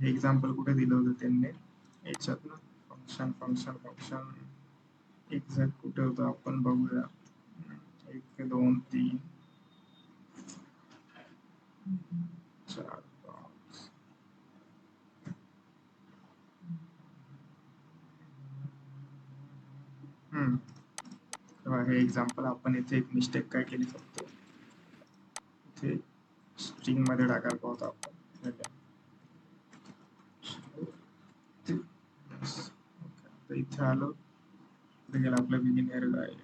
एक्झाम्पल कुठे दिलं होतं त्यांनी याच्यात ना, फंक्शन फंक्शन फंक्शन एक्झॅक्ट कुठे होतं आपण बघूया. 1 2 3 4 5 तेव्हा हे एक्झाम्पल आपण इथे एक मिस्टेक काय केली, फक्त इथे स्ट्रिंग मध्ये टाकायला पाहतो आपण. इथे आलो गेला आपलं बिगिनर गाईड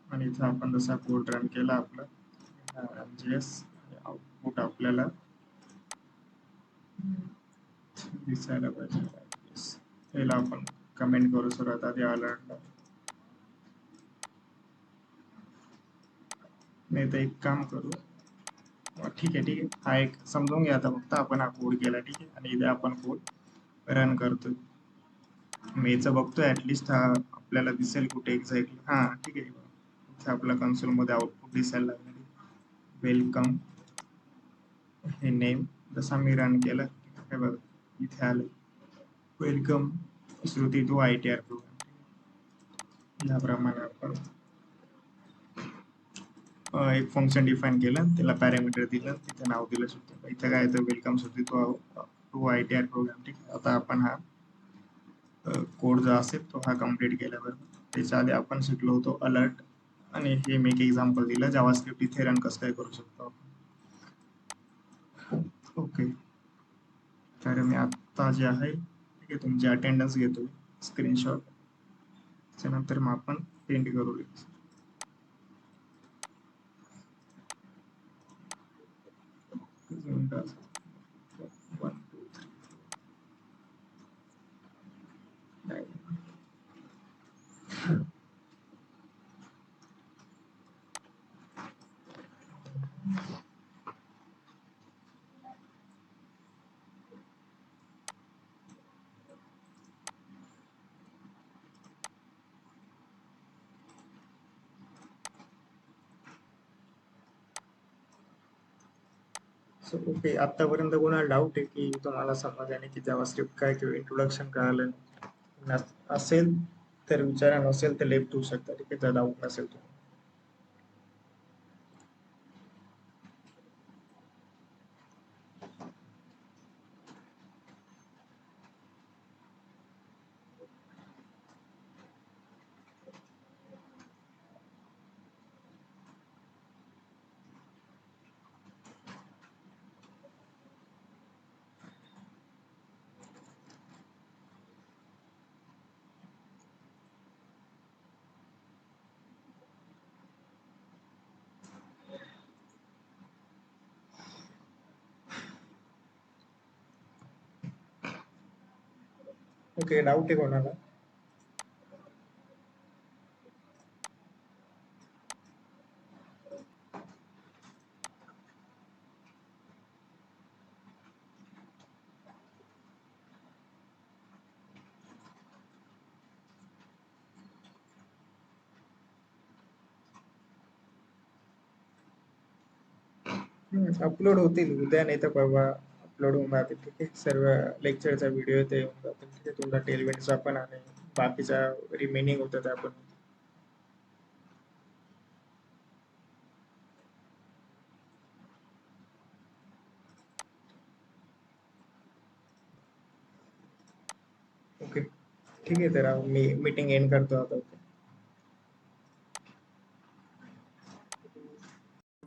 आणि इथे आपण जसा कोड रन केला आपला आउटपुट आपल्याला दिसायला पाहिजे. याला आपण कमेंट करू सर्वात आधी अलर्ट. नाही तर एक काम करू, ठीक आहे हा एक समजून घ्या. आता फक्त आपण हा कोड केला, ठीक आहे, आणि इथे आपण कोड रन करतोय. मी याचं बघतोय ऍटलिस्ट हा आपल्याला दिसेल कुठे एक्झॅक्टली. हा ठीक आहे, इथे आपल्या कन्सोल मध्ये आउटपुट दिसायला लागले, वेलकम. हे नेम जसा मी रन केलं हे बघ इथे आलं welcome Shruti to ITR program. याप्रमाणे आपण एक फंक्शन डिफाईन केलं, त्याला पॅरामीटर दिलं, तिथे नाव दिलं शकतो. इथे काय येतं, welcome Shruti to ITR program. ठीक आहे, आता आपण हा कोड जो असेल तो हा कम्प्लीट केल्यावर त्याच्या आधी आपण शिकलो होतो अलर्ट, आणि हे मी एक एक्झाम्पल दिलं जावास्क्रिप्ट इथे रन कसं काय करू शकतो. ओके, तर मी आता जे आहे ठीक आहे तुमची अटेंडन्स घेतो स्क्रीनशॉट, त्याच्यानंतर मग आपण प्रिंट करू. सो ओके, आतापर्यंत कोणाला डाऊट आहे की तुम्हाला समजल्याने की जावास्क्रिप्ट काय किंवा इंट्रोडक्शन कळालं असेल तर विचारा, नसेल तर लेफ्ट होऊ शकता. ठीक आहे, जर डाऊट नसेल तर. ओके, डाऊट आहे कोणाला? अपलोड होतील उद्या नाही तर परवा अपलोड होऊन जातील. ठीक आहे, सर्व लेक्चरचा व्हिडिओ ते येऊन जातील. ठीक आहे, तुमचा टेलमेंटचा पण आणि बाकीचा रिमेनिंग होतं त्या पण. ओके ठीक आहे, तर मी मीटिंग एंड करतो आता.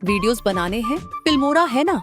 वीडियोस बनाने हैं फिल्मोरा है ना।